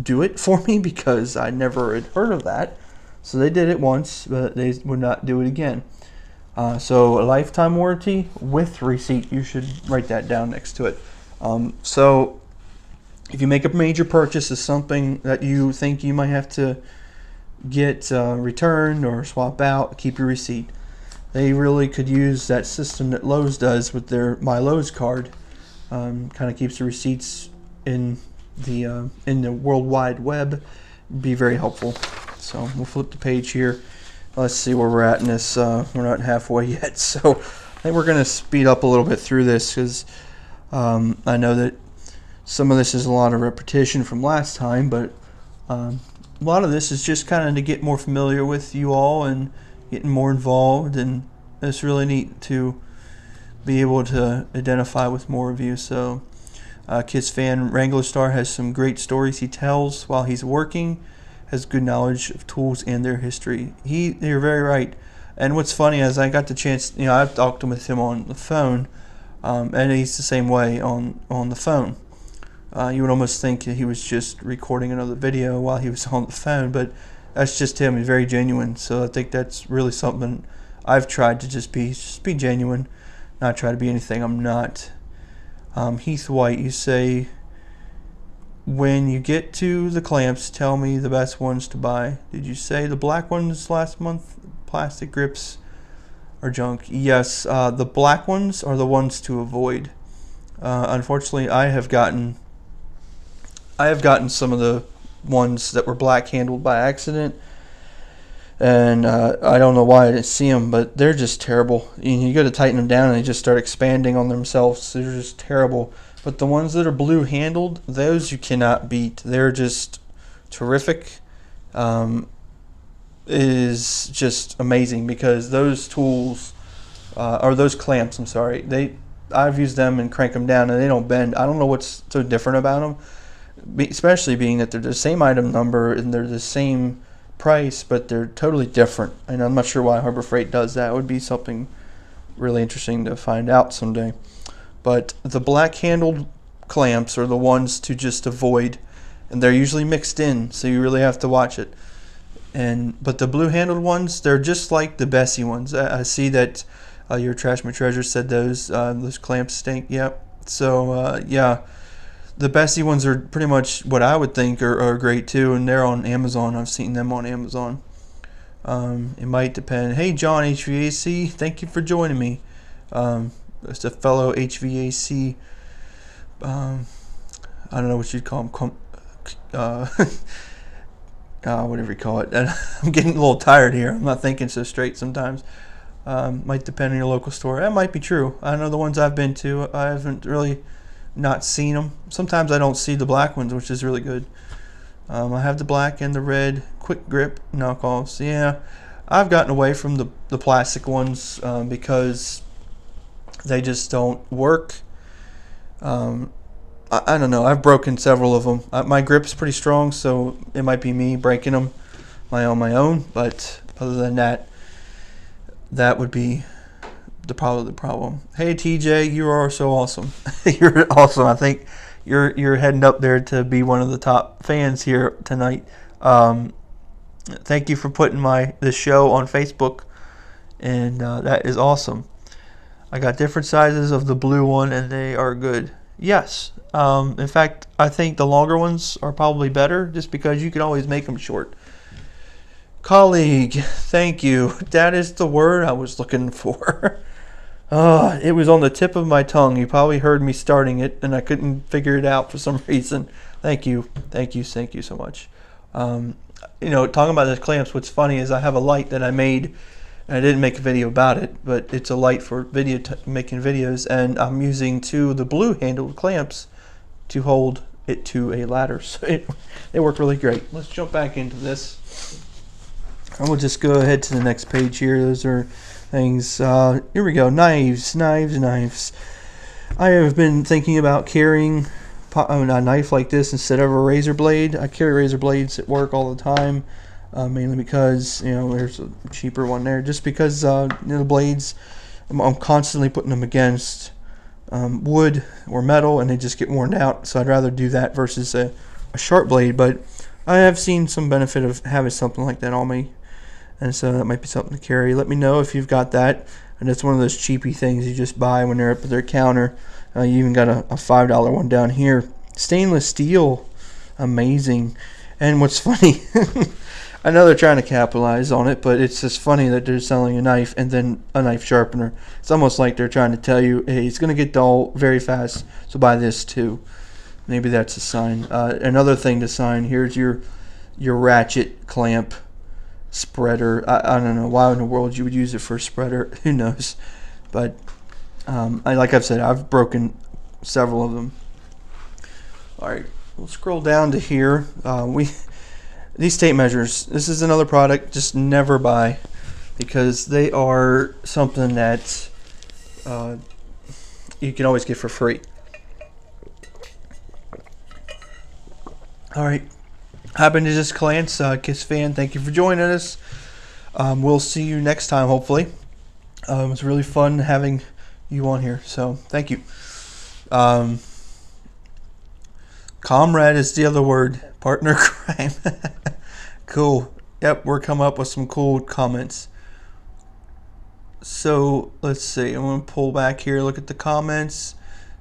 do it for me because I never had heard of that. So they did it once, but they would not do it again. So a lifetime warranty with receipt, you should write that down next to it. So if you make a major purchase of something that you think you might have to get returned or swap out, keep your receipt. They really could use that system that Lowe's does with their My Lowe's card. Kind of keeps the receipts in the World Wide Web. Be very helpful. So we'll flip the page here. Let's see where we're at in this. We're not halfway yet, so I think we're going to speed up a little bit through this because I know that some of this is a lot of repetition from last time, but a lot of this is just kind of to get more familiar with you all and getting more involved, and it's really neat to be able to identify with more of you. So Kiss Fan Wrangler Star has some great stories he tells while he's working, has good knowledge of tools and their history. You're very right. And what's funny is I got the chance, I've talked with him on the phone, and he's the same way on the phone. You would almost think that he was just recording another video while he was on the phone, but that's just him. He's very genuine. So I think that's really something I've tried to just be genuine, not try to be anything I'm not. Heath White, you say, when you get to the clamps, tell me the best ones to buy. Did you say the black ones last month? Plastic grips are junk. Yes, the black ones are the ones to avoid. Unfortunately, I have gotten some of the ones that were black handled by accident, and I don't know why I didn't see them, but they're just terrible. You got to tighten them down and they just start expanding on themselves. They're just terrible. But the ones that are blue handled, those you cannot beat. They're just terrific. Is just amazing because those tools or those clamps, I'm sorry, I've used them and crank them down and they don't bend. I don't know what's so different about them, especially being that they're the same item number and they're the same price, but they're totally different. And I'm not sure why Harbor Freight does that. It would be something really interesting to find out someday. But the black handled clamps are the ones to just avoid, and they're usually mixed in, so you really have to watch it. But the blue handled ones, they're just like the Bessie ones. I see that your Trash My Treasure said those clamps stink. Yep. So yeah, the Bessie ones are pretty much what I would think are great too, and they're on Amazon. I've seen them on Amazon. It might depend. Hey John HVAC, thank you for joining me. It's a fellow HVAC. I don't know what you'd call him. Whatever you call it. I'm getting a little tired here. I'm not thinking so straight sometimes. Might depend on your local store. That might be true. I know the ones I've been to, I haven't really not seen them. Sometimes I don't see the black ones, which is really good. I have the black and the red quick grip knockoffs. Yeah, I've gotten away from the plastic ones because they just don't work. I don't know. I've broken several of them. My grip's pretty strong, so it might be me breaking them on my own. But other than that, that would be probably the problem. Hey TJ, you are so awesome. You're awesome. I think you're heading up there to be one of the top fans here tonight. Thank you for putting the show on Facebook, and that is awesome. I got different sizes of the blue one, and they are good. Yes. In fact, I think the longer ones are probably better, just because you can always make them short. Colleague, thank you. That is the word I was looking for. It was on the tip of my tongue. You probably heard me starting it, and I couldn't figure it out for some reason. Thank you. Thank you so much. You know, talking about the clamps, what's funny is I have a light that I made, and I didn't make a video about it, but it's a light for making videos, and I'm using two of the blue handled clamps to hold it to a ladder. So it worked really great. Let's jump back into this. And we'll just go ahead to the next page here. Those are things. Here we go. Knives. I have been thinking about carrying a knife like this instead of a razor blade. I carry razor blades at work all the time, mainly because, you know, there's a cheaper one there. Just because you know, the blades, I'm constantly putting them against wood or metal, and they just get worn out. So I'd rather do that versus a sharp blade. But I have seen some benefit of having something like that on me, and so that might be something to carry. Let me know if you've got that. And it's one of those cheapy things you just buy when they're up at their counter. You even got a $5 one down here. Stainless steel, amazing. And what's funny, I know they're trying to capitalize on it, but it's just funny that they're selling a knife and then a knife sharpener. It's almost like they're trying to tell you, hey, it's going to get dull very fast, so buy this too. Maybe that's a sign. Another thing to sign, here's your ratchet clamp spreader. I don't know why in the world you would use it for a spreader. Who knows? But like I've said, I've broken several of them. All right, we'll scroll down to here. These tape measures. This is another product just never buy, because they are something that you can always get for free. All right. Happen to just glance, Kiss fan, thank you for joining us. We'll see you next time, hopefully. It was really fun having you on here, so thank you. Comrade is the other word. Partner crime. Cool. Yep, we're coming up with some cool comments. So let's see. I'm going to pull back here, look at the comments.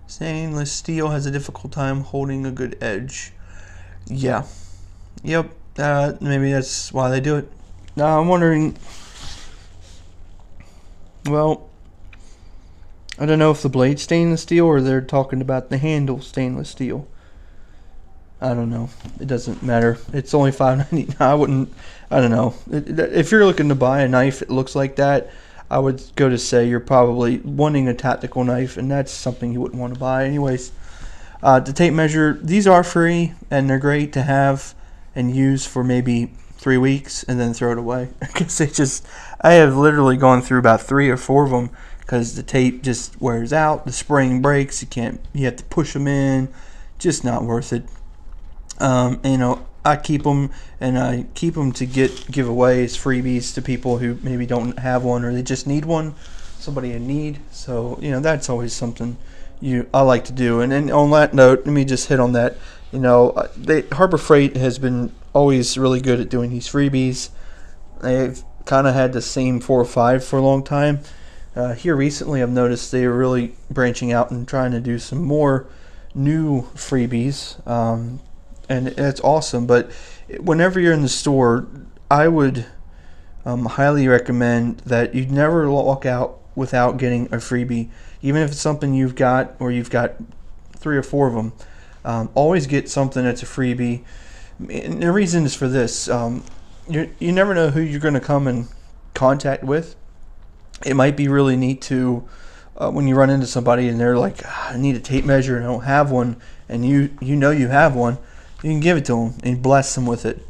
Stainless steel has a difficult time holding a good edge. Yeah. Yep, maybe that's why they do it. Now I'm wondering, well, I don't know if the blade's stainless steel or they're talking about the handle stainless steel. I don't know. It doesn't matter. It's only $5.99. I don't know. If you're looking to buy a knife that looks like that, I would go to say you're probably wanting a tactical knife, and that's something you wouldn't want to buy anyways. The tape measure, these are free, and they're great to have and use for maybe 3 weeks and then throw it away. Because I have literally gone through about 3 or 4 of them because the tape just wears out, the spring breaks, you have to push them in, just not worth it. You know, I keep them, and I keep them to give away as freebies to people who maybe don't have one, or they just need one, somebody in need. So, you know, that's always something I like to do. And then on that note, let me just hit on that. You know, Harbor Freight has been always really good at doing these freebies. They've kind of had the same 4 or 5 for a long time. Here recently, I've noticed they are really branching out and trying to do some more new freebies, and it's awesome. But whenever you're in the store, I would highly recommend that you never walk out without getting a freebie, even if it's something you've got or you've got 3 or 4 of them. Always get something that's a freebie. And the reason is for this. You never know who you're going to come in contact with. It might be really neat to, when you run into somebody and they're like, I need a tape measure and I don't have one, and you know you have one, you can give it to them and bless them with it.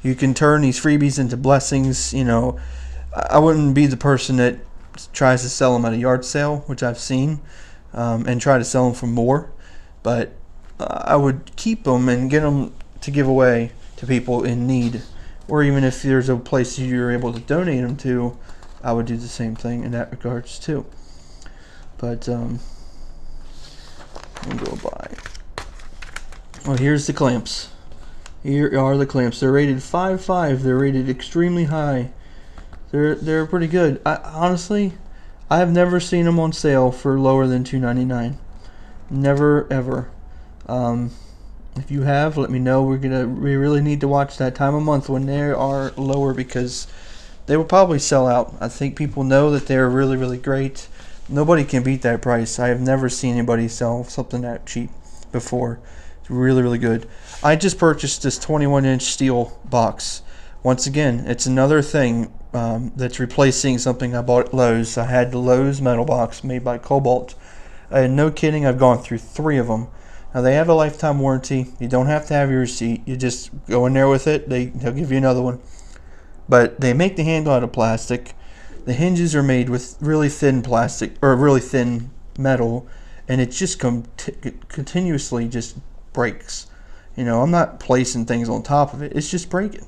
You can turn these freebies into blessings. You know, I wouldn't be the person that tries to sell them at a yard sale, which I've seen, and try to sell them for more, but I would keep them and get them to give away to people in need. Or even if there's a place you're able to donate them to, I would do the same thing in that regards too. But we'll go by. Well, here's the clamps. Here are the clamps. They're rated 5.5. They're rated extremely high. They're pretty good. Honestly, I have never seen them on sale for lower than $2.99. Never ever. If you have, let me know. We really need to watch that time of month when they are lower, because they will probably sell out. I think people know that they're really, really great. Nobody can beat that price. I have never seen anybody sell something that cheap before. It's really, really good. I just purchased this 21-inch steel box. Once again, it's another thing that's replacing something I bought at Lowe's. I had the Lowe's metal box made by Cobalt. And no kidding, I've gone through 3 of them. Now, they have a lifetime warranty. You don't have to have your receipt. You just go in there with it. They'll give you another one. But they make the handle out of plastic. The hinges are made with really thin plastic, or really thin metal, and it just continuously just breaks. You know, I'm not placing things on top of it. It's just breaking.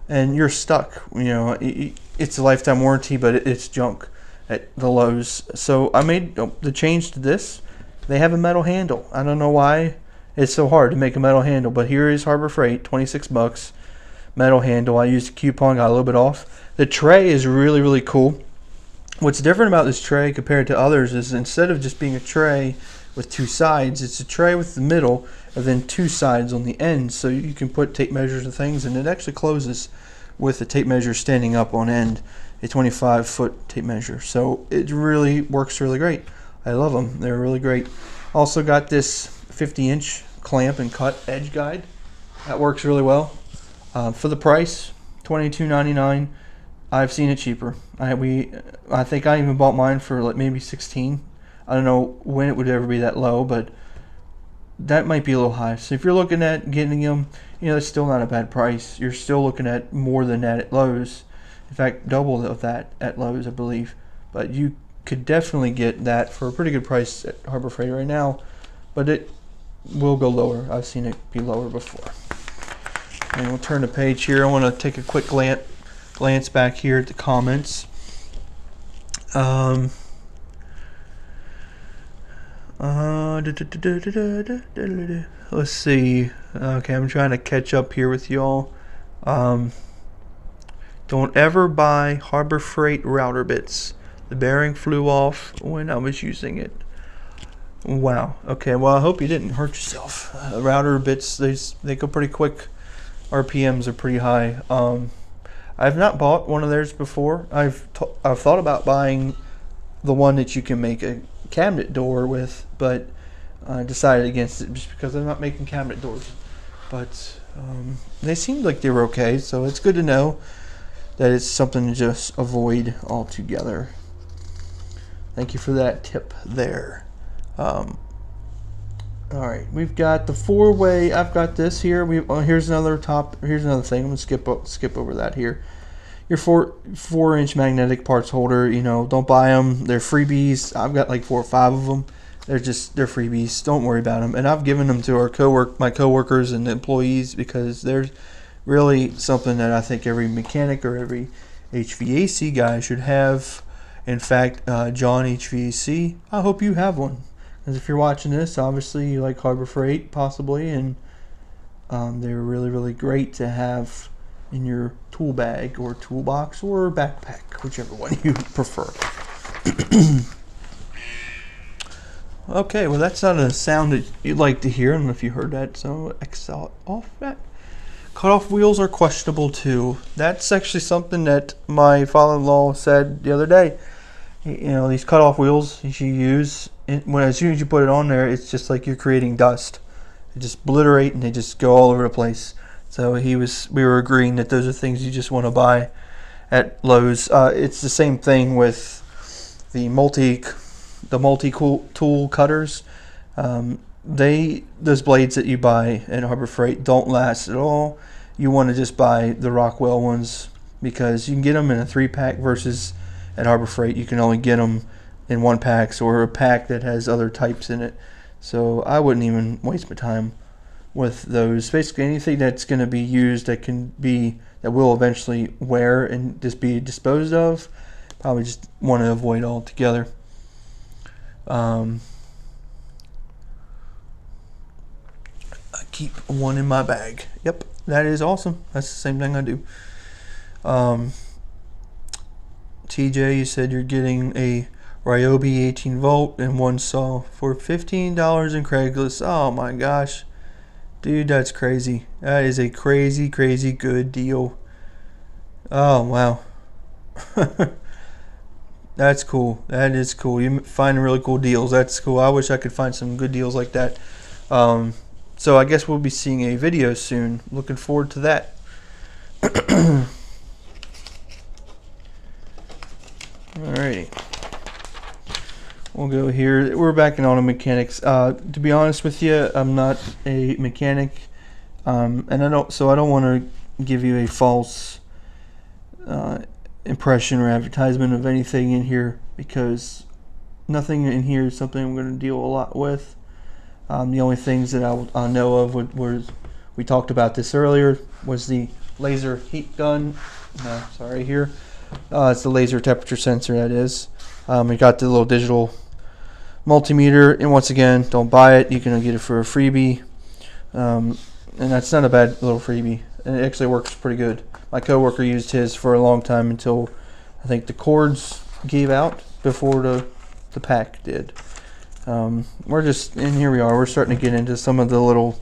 And you're stuck. You know, it's a lifetime warranty, but it's junk at the Lowe's. So I made the change to this. They have a metal handle. I don't know why it's so hard to make a metal handle, but here is Harbor Freight, 26 bucks. Metal handle. I used a coupon, got a little bit off. The tray is really, really cool. What's different about this tray compared to others is instead of just being a tray with 2 sides, it's a tray with the middle and then 2 sides on the end, so you can put tape measures and things, and it actually closes with the tape measure standing up on end, a 25-foot tape measure. So it really works really great. I love them. They're really great. Also got this 50-inch clamp and cut edge guide. That works really well. For the price, $22.99. I've seen it cheaper. I think I even bought mine for like maybe $16. I don't know when it would ever be that low, but that might be a little high. So if you're looking at getting them, you know, it's still not a bad price. You're still looking at more than that at Lowe's. In fact, double of that at Lowe's, I believe. But you could definitely get that for a pretty good price at Harbor Freight right now, but it will go lower. I've seen it be lower before. And we'll turn the page here. I want to take a quick glance back here at the comments. Let's see. Okay, I'm trying to catch up here with y'all. Don't ever buy Harbor Freight router bits. The bearing flew off when I was using it. Wow. Okay, well, I hope you didn't hurt yourself. Router bits, they go pretty quick. RPMs are pretty high. I've not bought one of theirs before. I've thought about buying the one that you can make a cabinet door with, but I decided against it just because I'm not making cabinet doors. But they seemed like they were okay, so it's good to know that it's something to just avoid altogether. Thank you for that tip there. All right, we've got the 4-way. I've got this here. Here's another thing. I'm gonna skip over that here. Your 4-inch magnetic parts holder. You know, don't buy them. They're freebies. I've got like 4 or 5 of them. They're freebies. Don't worry about them. And I've given them to my coworkers and employees, because they're really something that I think every mechanic or every HVAC guy should have. In fact, John HVAC, I hope you have one. Because if you're watching this, obviously you like Harbor Freight, possibly, and they're really, really great to have in your tool bag or toolbox or backpack, whichever one you prefer. Okay, well, that's not a sound that you'd like to hear. I don't know if you heard that, so X off that. Cut-off wheels are questionable too. That's actually something that my father-in-law said the other day. You know, these cut-off wheels you use, as soon as you put it on there, it's just like you're creating dust. They just obliterate and they just go all over the place. So we were agreeing that those are things you just want to buy at Lowe's. It's the same thing with the multi-tool cutters. Those blades that you buy at Harbor Freight don't last at all. You want to just buy the Rockwell ones, because you can get them in a 3-pack versus at Harbor Freight you can only get them in 1-packs or a pack that has other types in it. So I wouldn't even waste my time with those. Basically anything that's going to be used that will eventually wear and just be disposed of, probably just want to avoid altogether. I keep one in my bag. Yep, that is awesome. That's the same thing I do. TJ, you said you're getting a Ryobi 18 volt and one saw for $15 in Craigslist. Oh my gosh. Dude, that's crazy. That is a crazy, crazy good deal. Oh, wow. That's cool. That is cool. You find really cool deals. That's cool. I wish I could find some good deals like that. So I guess we'll be seeing a video soon. Looking forward to that. Alrighty. We'll go here. We're back in auto mechanics. To be honest with you, I'm not a mechanic, and I don't want to give you a false impression or advertisement of anything in here, because nothing in here is something I'm going to deal a lot with. The only things that I know of was we talked about this earlier, was the laser heat gun. Sorry, here. It's the laser temperature sensor, that is. We got the little digital multimeter, and once again, don't buy it. You can get it for a freebie, and that's not a bad little freebie. And it actually works pretty good. My coworker used his for a long time until I think the cords gave out before the pack did. We're just, and here we are. We're starting to get into some of the little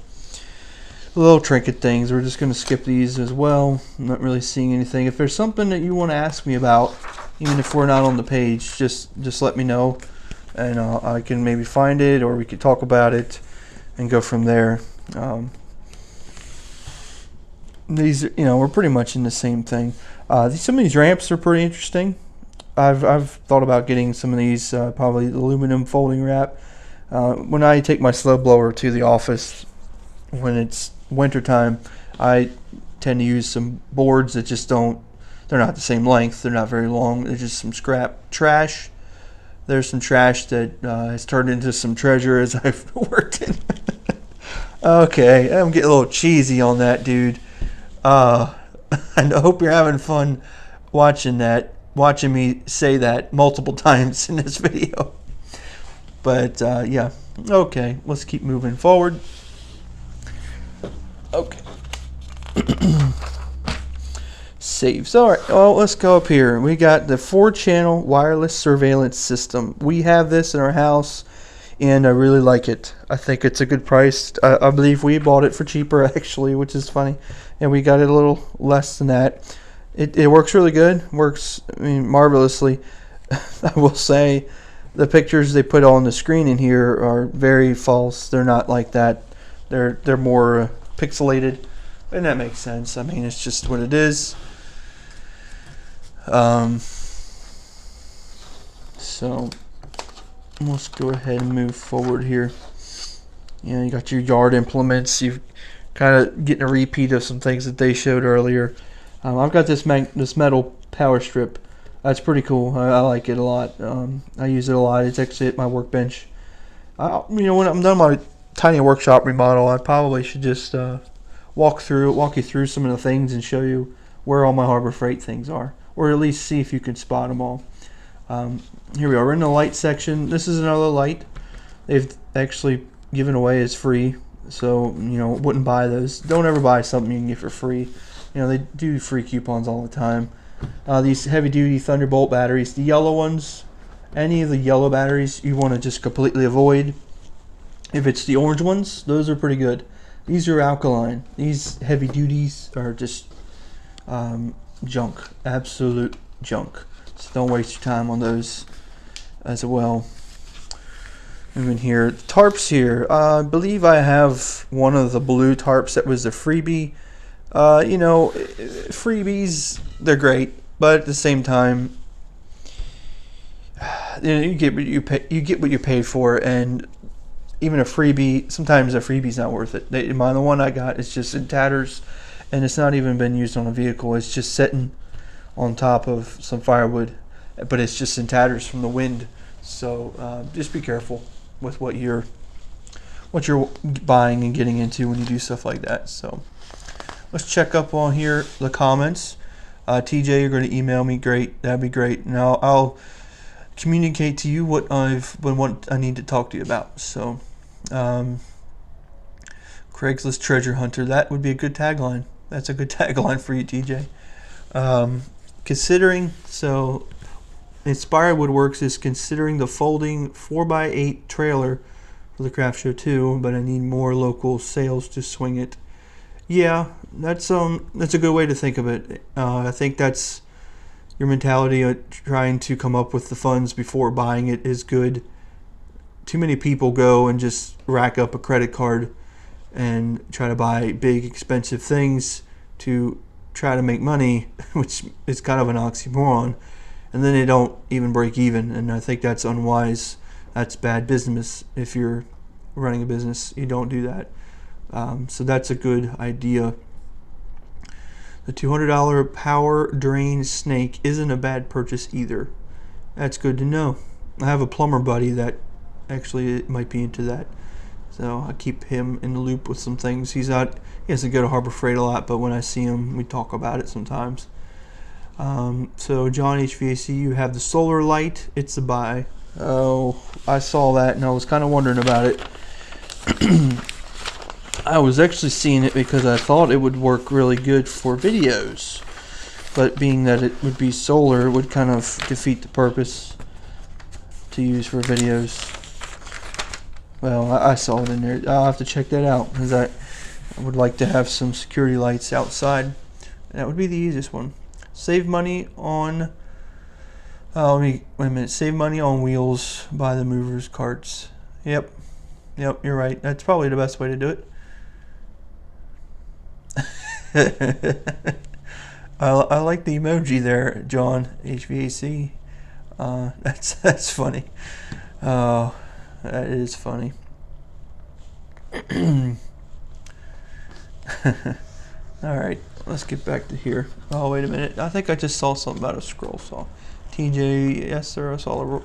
trinket things. We're just going to skip these as well. I'm not really seeing anything. If there's something that you want to ask me about, even if we're not on the page, just let me know, and I can maybe find it, or we could talk about it and go from there. These, we're pretty much in the same thing. Some of these ramps are pretty interesting. I've thought about getting some of these, probably aluminum folding wrap. When I take my slow blower to the office when it's winter time, I tend to use some boards that just they're not the same length, they're not very long, they're just some scrap trash. There's some trash that has turned into some treasure as I've worked in. Okay, I'm getting a little cheesy on that, dude. And I hope you're having fun watching me say that multiple times in this video. But yeah, okay, let's keep moving forward. Okay. Saves. All right, well, let's go up here. We got the 4-channel wireless surveillance system. We have this in our house, and I really like it. I think it's a good price. I believe we bought it for cheaper, actually, which is funny, and we got it a little less than that. It works really good. Works, marvelously. I will say the pictures they put on the screen in here are very false. They're not like that. They're more pixelated, and that makes sense. I mean, it's just what it is. So let's go ahead and move forward here. You got your yard implements. You've kind of getting a repeat of some things that they showed earlier. I've got this metal power strip. That's pretty cool. I like it a lot. I use it a lot. It's actually at my workbench. When I'm done my tiny workshop remodel, I probably should just walk you through some of the things and show you where all my Harbor Freight things are, or at least see if you can spot them all. Here we are. We're in the light section. This is another light they've actually given away as free, so wouldn't buy those. Don't ever buy something you can get for free. They do free coupons all the time. These heavy-duty Thunderbolt batteries, the yellow ones, any of the yellow batteries you want to just completely avoid. If it's the orange ones, those are pretty good. These are alkaline. These heavy duties are just junk, absolute junk. So don't waste your time on those as well. Moving here, the tarps here. I believe I have one of the blue tarps that was the freebie. Freebies, they're great, but at the same time, you get what you pay. You get what you paid for, and even a freebie, sometimes a freebie's not worth it. The one I got is just in tatters, and it's not even been used on a vehicle. It's just sitting on top of some firewood, but it's just in tatters from the wind. So just be careful with what you're buying and getting into when you do stuff like that. So let's check up on here the comments. TJ, you're going to email me. Great, that'd be great. Now I'll communicate to you what I need to talk to you about. So Craigslist treasure hunter, that would be a good tagline. That's a good tagline for you, TJ. Considering, so Inspired Woodworks is considering the folding 4x8 trailer for the craft show too, but I need more local sales to swing it. Yeah, that's a good way to think of it. I think that's your mentality of trying to come up with the funds before buying it is good. Too many people go and just rack up a credit card and try to buy big expensive things to try to make money, which is kind of an oxymoron, and then they don't even break even, and I think that's unwise. That's bad business. If you're running a business, you don't do that. So that's a good idea. The $200 power drain snake isn't a bad purchase either. That's good to know. I have a plumber buddy that actually might be into that, so I keep him in the loop with some things. He doesn't go to Harbor Freight a lot, but when I see him, we talk about it sometimes. So John HVAC, you have the solar light. It's a buy. Oh, I saw that and I was kind of wondering about it. I was actually seeing it because I thought it would work really good for videos, but being that it would be solar, it would kind of defeat the purpose to use for videos. Well, I saw it in there. I'll have to check that out because I would like to have some security lights outside. That would be the easiest one. Save money on wait a minute. Save money on wheels by the movers carts. Yep, you're right. That's probably the best way to do it. I like the emoji there, John HVAC. That's funny. That is funny. All right, let's get back to here. Oh, wait a minute. I think I just saw something about a scroll saw. TJ, yes sir, I saw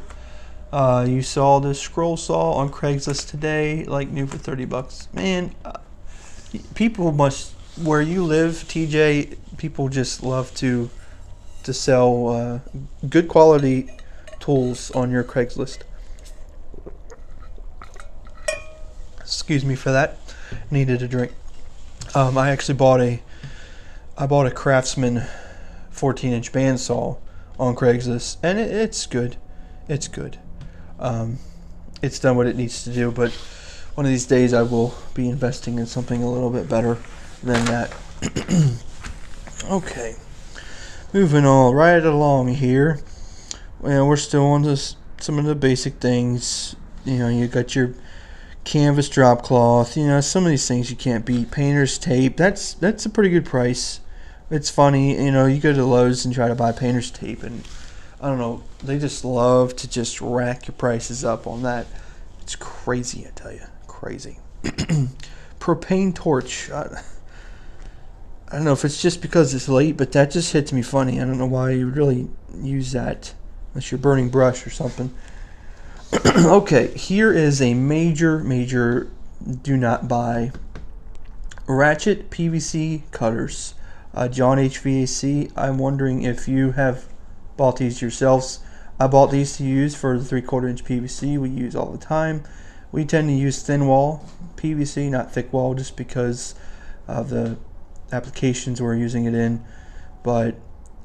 you saw this scroll saw on Craigslist today, like new for $30. Man, people must, where you live, TJ, people just love to sell good quality tools on your Craigslist. Excuse me for that. Needed a drink. I actually bought a Craftsman 14-inch bandsaw on Craigslist, and it's good. It's good. It's done what it needs to do, but one of these days I will be investing in something a little bit better than that. Okay, moving on right along here. Well, we're still on this, some of the basic things. You know, you got your canvas drop cloth. You know, some of these things you can't beat. Painter's tape. That's a pretty good price. It's funny, you know, you go to Lowe's and try to buy painter's tape, and I don't know, they just love to just rack your prices up on that. It's crazy, I tell you, crazy. Propane torch. I don't know if it's just because it's late, but that just hits me funny. I don't know why you would really use that unless you're burning brush or something. Okay, here is a major do not buy. Ratchet PVC cutters. John HVAC, I'm wondering if you have bought these yourselves. I bought these to use for the 3/4 inch PVC we use all the time. We tend to use thin wall PVC, not thick wall, just because of the applications we're using it in. But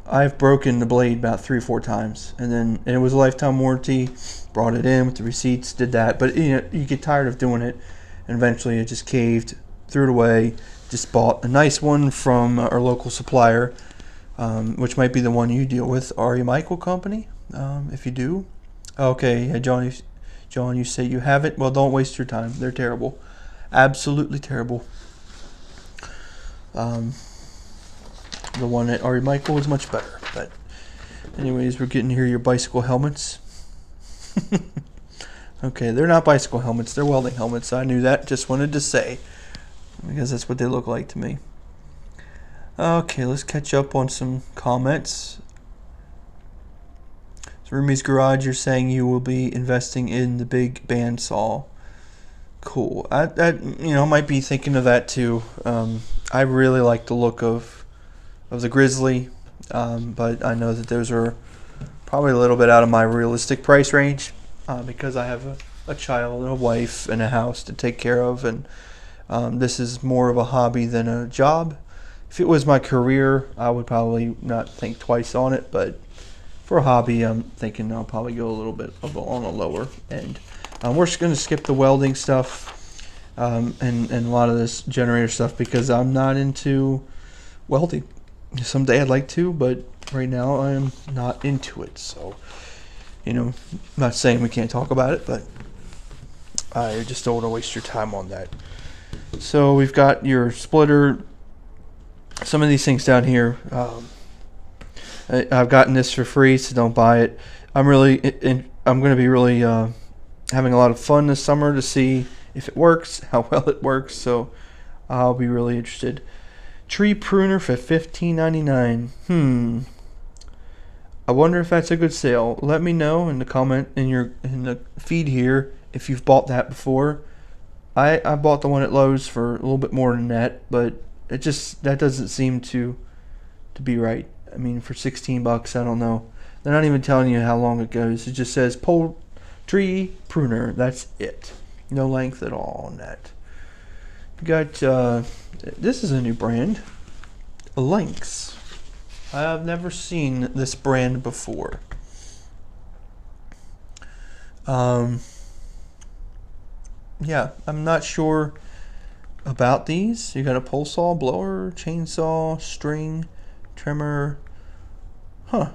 I've broken the blade about 3 or 4 times, and it was a lifetime warranty. Brought it in with the receipts, did that, but you know, you get tired of doing it, and eventually it just caved, threw it away. Just bought a nice one from our local supplier, which might be the one you deal with, Ari Michael Company, if you do. Okay, yeah, John, you say you have it. Well, don't waste your time. They're terrible, absolutely terrible. The one at Ari Michael is much better. But anyways, we're getting here your bicycle helmets. Okay, they're not bicycle helmets, they're welding helmets. I knew that, just wanted to say, because that's what they look like to me. Okay, let's catch up on some comments. So Rumi's Garage, you're saying you will be investing in the big bandsaw. Cool. I might be thinking of that too. I really like the look of the Grizzly, but I know that those are probably a little bit out of my realistic price range, because I have a child and a wife and a house to take care of, and this is more of a hobby than a job. If it was my career, I would probably not think twice on it, but for a hobby, I'm thinking I'll probably go a little bit on a lower end. We're just going to skip the welding stuff and a lot of this generator stuff because I'm not into welding. Someday I'd like to, but right now I'm not into it. So, I'm not saying we can't talk about it, but I just don't want to waste your time on that. So we've got your splitter. Some of these things down here, I've gotten this for free, so don't buy it. I'm going to be really having a lot of fun this summer to see if it works, how well it works. So I'll be really interested. Tree pruner for $15.99. I wonder if that's a good sale. Let me know in the comment in the feed here if you've bought that before. I bought the one at Lowe's for a little bit more than that, but that doesn't seem to be right. I mean, for 16 bucks, I don't know. They're not even telling you how long it goes. It just says tree pruner. That's it. No length at all on that. We got this is a new brand, Lynx. I've never seen this brand before. Yeah, I'm not sure about these. You got a pole saw, blower, chainsaw, string, trimmer. Huh.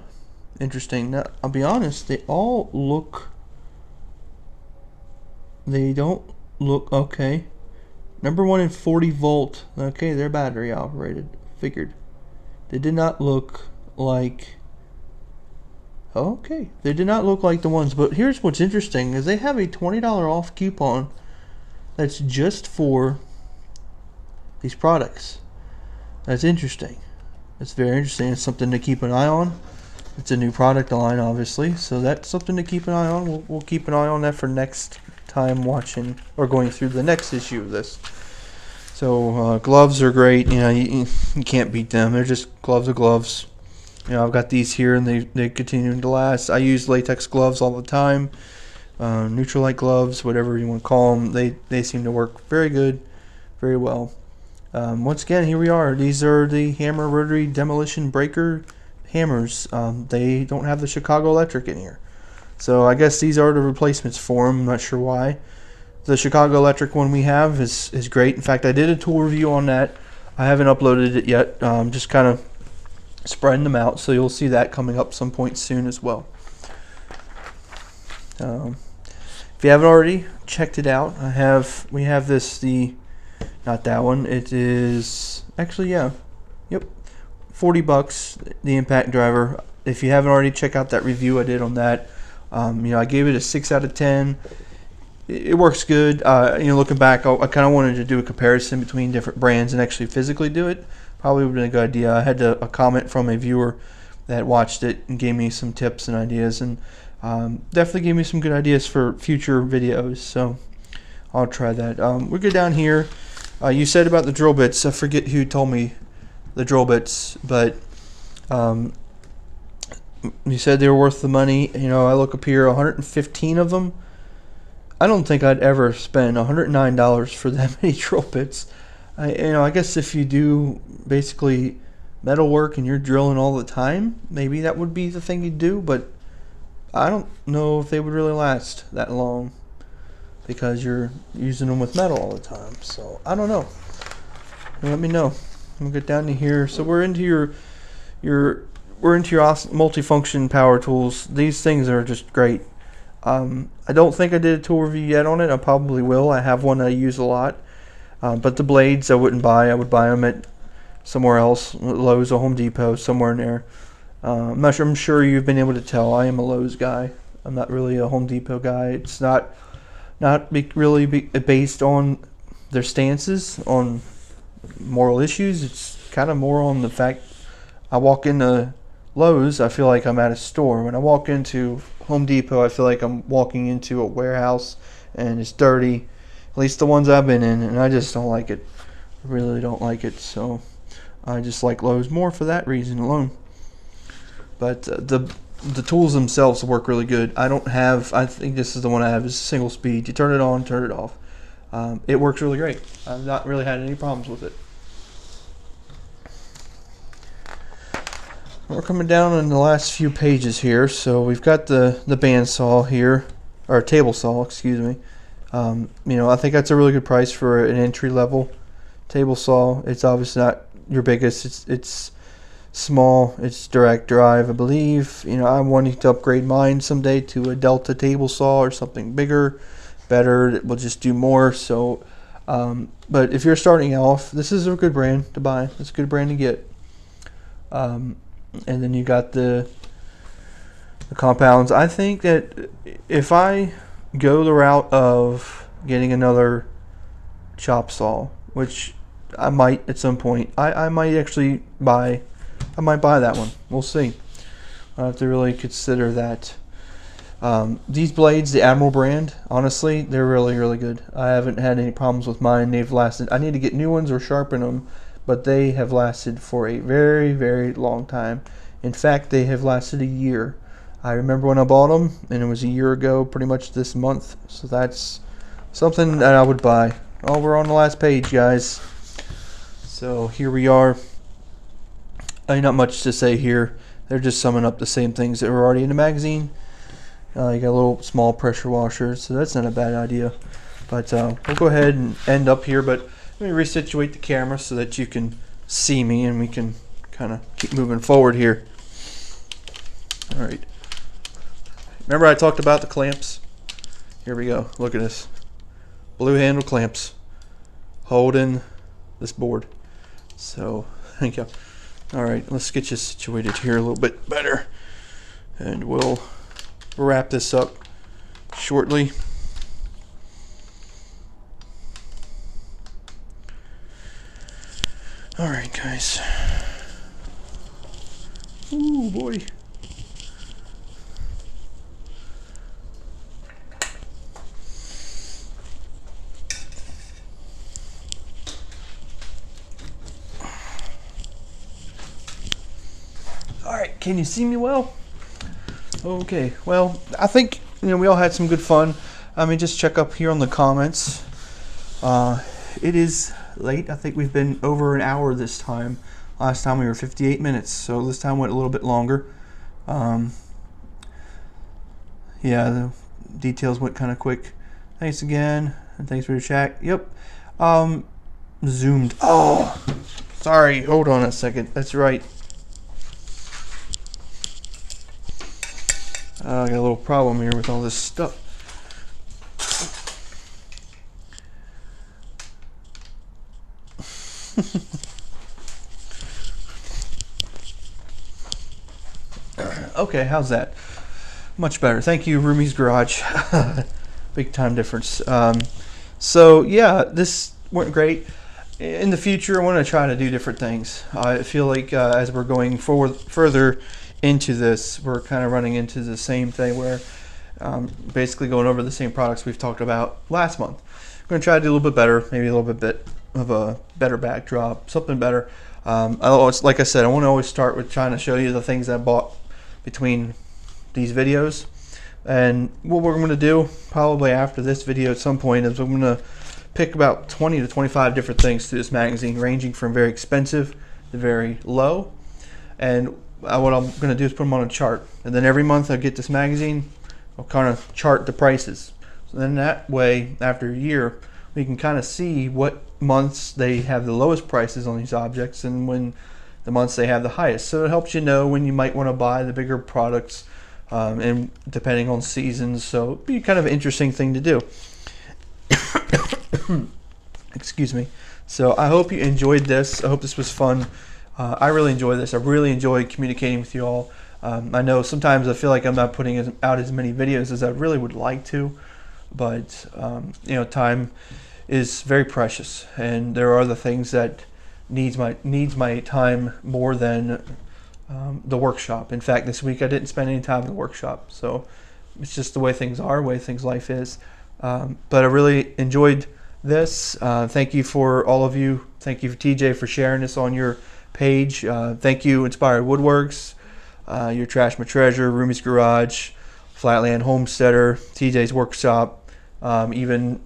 Interesting. Now, I'll be honest, they don't look okay. Number one in 40 volt. Okay, they're battery operated. Figured. They did not look like... Okay, they did not look like the ones. But here's what's interesting, is they have a $20 off coupon that's just for these products. That's interesting. It's very interesting. It's something to keep an eye on. It's a new product line, obviously, so that's something to keep an eye on. We'll keep an eye on that for next time watching or going through the next issue of this. So gloves are great. You can't beat them. They're just gloves of gloves. I've got these here, and they continue to last. I use latex gloves all the time. Neutralite gloves, whatever you want to call them. They seem to work very good, very well. Once again, here we are. These are the Hammer Rotary Demolition Breaker hammers. They don't have the Chicago Electric in here, so I guess these are the replacements for them. I'm not sure why. The Chicago Electric one we have is great. In fact, I did a tool review on that. I haven't uploaded it yet. Just kind of spreading them out, so you'll see that coming up some point soon as well. If you haven't already checked it out, we have this, not that one. It is actually, yeah, yep, 40 bucks, the impact driver. If you haven't already, check out that review I did on that. I gave it a 6 out of 10. It works good. Looking back, I kind of wanted to do a comparison between different brands and actually physically do it. Probably would have been a good idea. I had a comment from a viewer that watched it and gave me some tips and ideas, and definitely gave me some good ideas for future videos. So I'll try that. We'll go down here. You said about the drill bits. I forget who told me the drill bits, but you said they were worth the money. I look up here, 115 of them. I don't think I'd ever spend $109 for that many drill bits. I guess if you do basically metal work and you're drilling all the time, maybe that would be the thing you'd do, but I don't know if they would really last that long because you're using them with metal all the time. So I don't know. Let me know. I'm gonna get down to here. So we're into your multifunction power tools. These things are just great. I don't think I did a tool review yet on it. I probably will. I have one I use a lot. But the blades I wouldn't buy. I would buy them at somewhere else, Lowe's or Home Depot, somewhere in there. I'm sure you've been able to tell I am a Lowe's guy. I'm not really a Home Depot guy. It's not really based on their stances on moral issues. It's kind of more on the fact I walk into Lowe's, I feel like I'm at a store. When I walk into Home Depot, I feel like I'm walking into a warehouse and it's dirty. At least the ones I've been in, and I just don't like it. I really don't like it. So I just like Lowe's more for that reason alone. But the tools themselves work really good. I think this is the one I have, is single speed. You turn it on, turn it off. It works really great. I've not really had any problems with it. We're coming down on the last few pages here. So we've got the bandsaw here, or table saw, excuse me. You know, I think that's a really good price for an entry level table saw. It's obviously not your biggest. It's small. It's direct drive, I believe. You know, I'm wanting to upgrade mine someday to a Delta table saw or something bigger, better, that will just do more. So, but if you're starting off, this is a good brand to buy. It's a good brand to get. And then you got the compounds. I think that if I go the route of getting another chop saw, which I might at some point, I might actually buy. I might buy that one. We'll see. I have to really consider that. These blades, the Admiral brand, honestly, they're really, really good. I haven't had any problems with mine. They've lasted. I need to get new ones or sharpen them, but they have lasted for a very, very long time. In fact, they have lasted a year. I remember when I bought them, and it was a year ago, pretty much this month. So that's something that I would buy. Oh, we're on the last page, guys. So here we are. Not much to say here. They're just summing up the same things that were already in the magazine. You got a little small pressure washer, so that's not a bad idea. But we'll go ahead and end up here. But let me resituate the camera so that you can see me and we can kind of keep moving forward here. All right. Remember I talked about the clamps? Here we go. Look at this. Blue handle clamps holding this board. So, thank you. All right, let's get you situated here a little bit better, and we'll wrap this up shortly. All right, guys. Ooh, boy. Alright, can you see me well? Okay, well, I think we all had some good fun. I mean, just check up here on the comments. It is late. I think we've been over an hour this time. Last time we were 58 minutes, so this time went a little bit longer. Yeah, the details went kind of quick. Thanks again, and thanks for your chat. Yep. Zoomed. Oh, sorry. Hold on a second. That's right. I got a little problem here with all this stuff. Okay, how's that? Much better. Thank you, Rumi's Garage. Big time difference. So yeah, this went great. In the future, I want to try to do different things. I feel like as we're going further into this, we're kind of running into the same thing where basically going over the same products we've talked about last month. I'm going to try to do a little bit better, maybe a little bit of a better backdrop, something better. Like I said, I want to always start with trying to show you the things I bought between these videos. And what we're going to do probably after this video at some point is I'm going to pick about 20 to 25 different things through this magazine, ranging from very expensive to very low. And what I'm going to do is put them on a chart, and then every month I get this magazine, I'll kind of chart the prices. So then that way, after a year, we can kind of see what months they have the lowest prices on these objects and when the months they have the highest. So it helps you know when you might want to buy the bigger products, and depending on seasons. So it'd be kind of an interesting thing to do. Excuse me. So I hope you enjoyed this. I hope this was fun. I really enjoy this. I really enjoy communicating with you all. I know sometimes I feel like I'm not putting out as many videos as I really would like to, but time is very precious, and there are other things that needs my time more than the workshop. In fact, this week I didn't spend any time in the workshop, so it's just the way things are, the way life is. But I really enjoyed this. Thank you for all of you. Thank you for TJ for sharing this on your page. Thank you, Inspired Woodworks, Your Trash My Treasure, Rumi's Garage, Flatland Homesteader, TJ's Workshop, even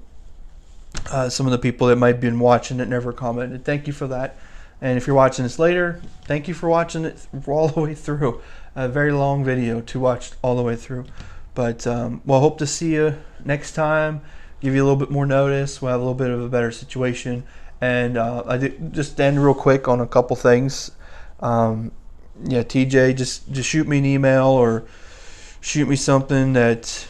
some of the people that might have been watching that never commented. Thank you for that. And if you're watching this later, thank you for watching it all the way through. A very long video to watch all the way through. But we'll hope to see you next time. Give you a little bit more notice. We'll have a little bit of a better situation. And I did just end real quick on a couple things. Yeah, TJ, just shoot me an email or shoot me something that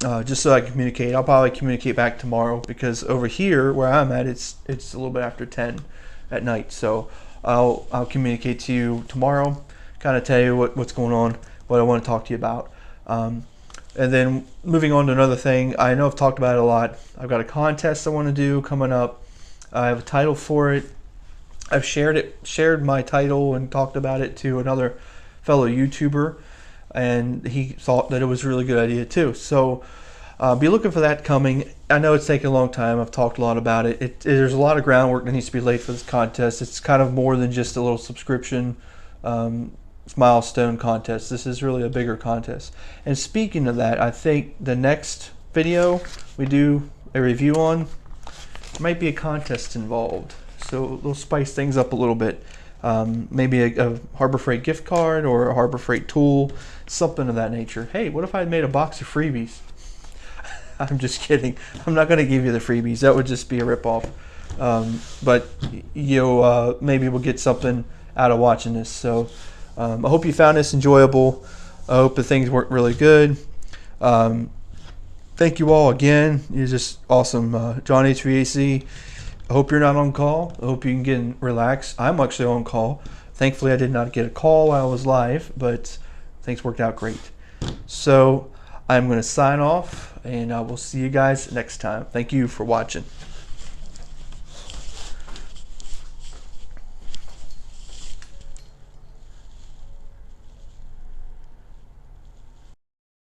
just so I can communicate. I'll probably communicate back tomorrow because over here where I'm at, it's a little bit after 10 at night. So I'll communicate to you tomorrow, kind of tell you what's going on, what I want to talk to you about. And then moving on to another thing, I know I've talked about it a lot. I've got a contest I want to do coming up. I have a title for it. I've shared my title and talked about it to another fellow YouTuber, and he thought that it was a really good idea too. So be looking for that coming. I know it's taken a long time. I've talked a lot about it. There's a lot of groundwork that needs to be laid for this contest. It's kind of more than just a little subscription milestone contest. This is really a bigger contest. And speaking of that, I think the next video we do a review on, there might be a contest involved. So we'll spice things up a little bit. Maybe a Harbor Freight gift card or a Harbor Freight tool, something of that nature. Hey, what if I had made a box of freebies? I'm just kidding. I'm not going to give you the freebies. That would just be a ripoff. But maybe we'll get something out of watching this. So I hope you found this enjoyable. I hope the things worked really good. Thank you all again. You're just awesome. John HVAC. I hope you're not on call. I hope you can get relaxed. I'm actually on call. Thankfully, I did not get a call while I was live, but things worked out great. So I'm going to sign off, and I will see you guys next time. Thank you for watching.